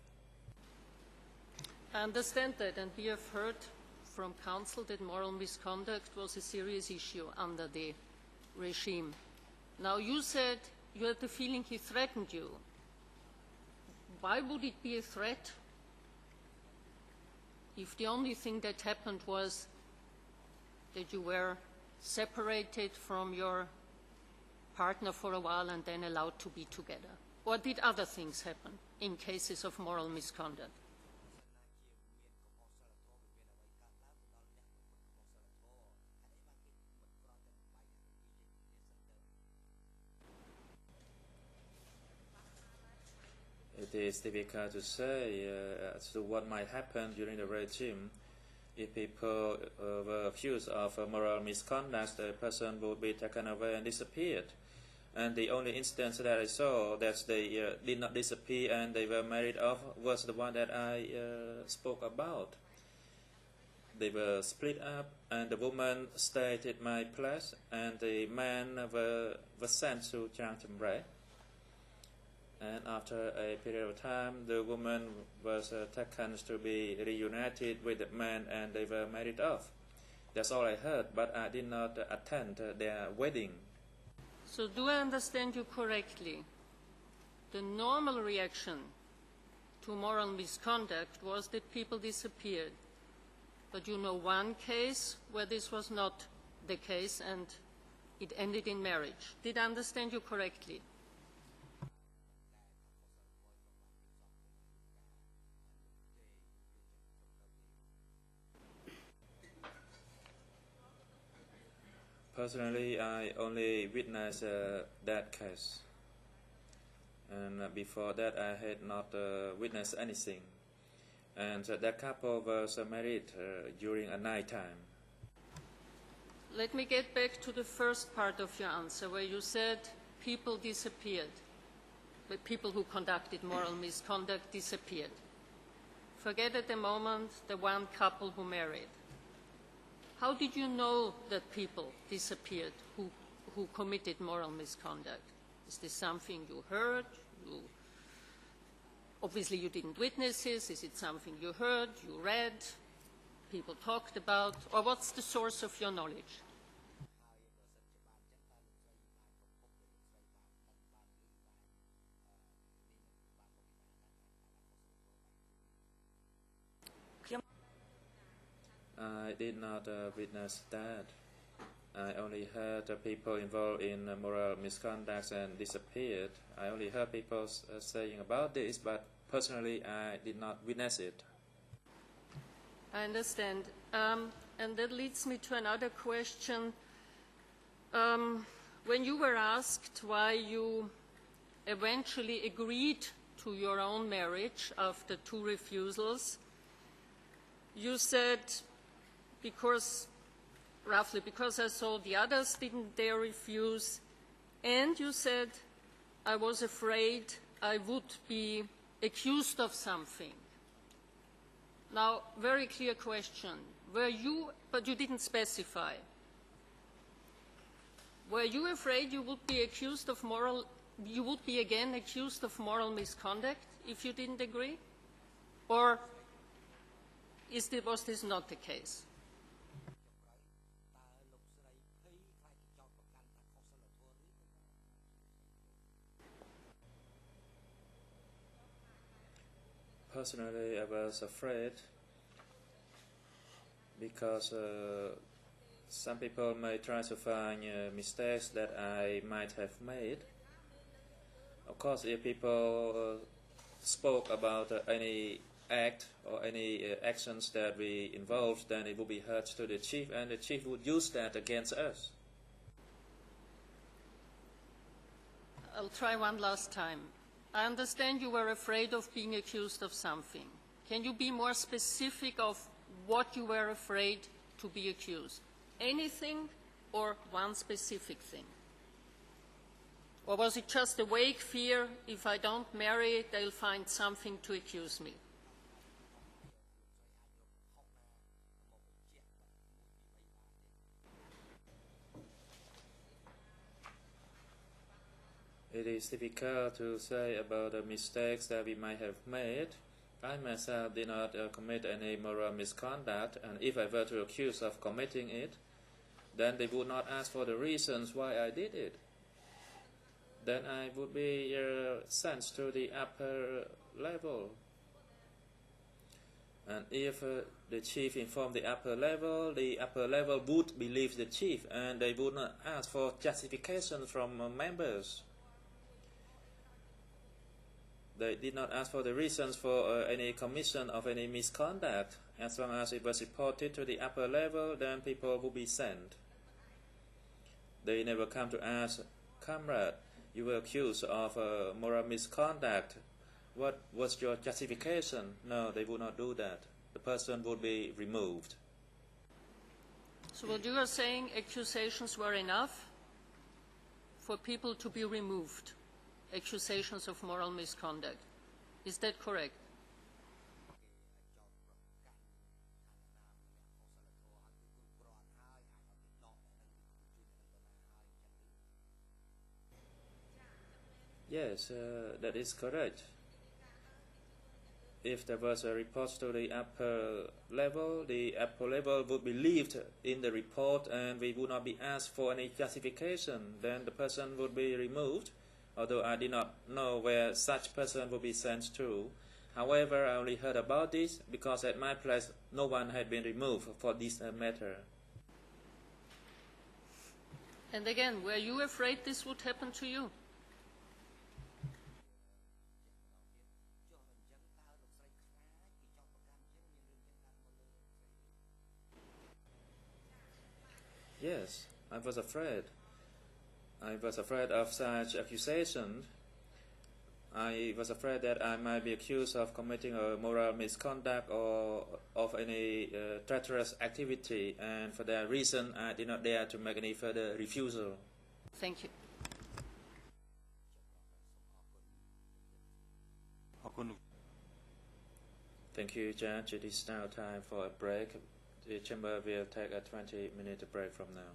I understand that, and we have heard from Council that moral misconduct was a serious issue under the regime. Now, you said you had the feeling he threatened you. Why would it be a threat if the only thing that happened was that you were separated from your partner for a while and then allowed to be together? Or did other things happen in cases of moral misconduct? It is difficult to say as to what might happen during the regime. If people were accused of moral misconduct, the person would be taken away and disappeared. And the only instance that I saw that they did not disappear and they were married off was the one that I spoke about. They were split up, and the woman stayed at my place, and the man was sent to Chiang Cham. And after a period of time, the woman was taken to be reunited with the man, and they were married off. That's all I heard, but I did not attend their wedding. So do I understand you correctly? The normal reaction to moral misconduct was that people disappeared. But you know one case where this was not the case and it ended in marriage. Did I understand you correctly? Personally, I only witnessed that case. And before that, I had not witnessed anything. And that couple was married during a night time. Let me get back to the first part of your answer, where you said people disappeared. The people who conducted moral misconduct disappeared. Forget at the moment the one couple who married. How did you know that people disappeared who committed moral misconduct? Is this something you heard? Obviously you didn't witness this. Is it something you heard, you read, people talked about? Or what's the source of your knowledge? I did not witness that. I only heard people involved in moral misconduct and disappeared. I only heard people saying about this, but personally I did not witness it. I understand. And that leads me to another question. When you were asked why you eventually agreed to your own marriage after 2 refusals, you said, roughly because I saw the others didn't dare refuse, and you said, I was afraid I would be accused of something. Now, very clear question. But you didn't specify. Were you afraid you would be again accused of moral misconduct if you didn't agree? Or was this not the case? Personally, I was afraid because some people may try to find mistakes that I might have made. Of course, if people spoke about any act or any actions that we involved, then it would be heard to the chief, and the chief would use that against us. I'll try one last time. I understand you were afraid of being accused of something. Can you be more specific of what you were afraid to be accused? Anything or one specific thing? Or was it just a vague fear, if I don't marry, they'll find something to accuse me? It is difficult to say about the mistakes that we might have made. I myself did not commit any moral misconduct, and if I were to accuse of committing it, then they would not ask for the reasons why I did it. Then I would be sent to the upper level. And if the chief informed the upper level would believe the chief, and they would not ask for justification from members. They did not ask for the reasons for any commission of any misconduct. As long as it was reported to the upper level, then people would be sent. They never come to ask, comrade, you were accused of moral misconduct. What was your justification? No, they would not do that. The person would be removed. So what you are saying, accusations were enough for people to be removed? Accusations of moral misconduct. Is that correct? Yes, that is correct. if there was a report to the upper level would be leaved in the report and we would not be asked for any justification, then the person would be removed, although I did not know where such person would be sent to. However, I only heard about this because at my place no one had been removed for this matter. And again, were you afraid this would happen to you? Yes, I was afraid. I was afraid of such accusations. I was afraid that I might be accused of committing a moral misconduct or of any treacherous activity, and for that reason I did not dare to make any further refusal. Thank you. ขอบคุณ Thank you, Judge. It is now time for a break. The chamber will take a 20-minute break from now.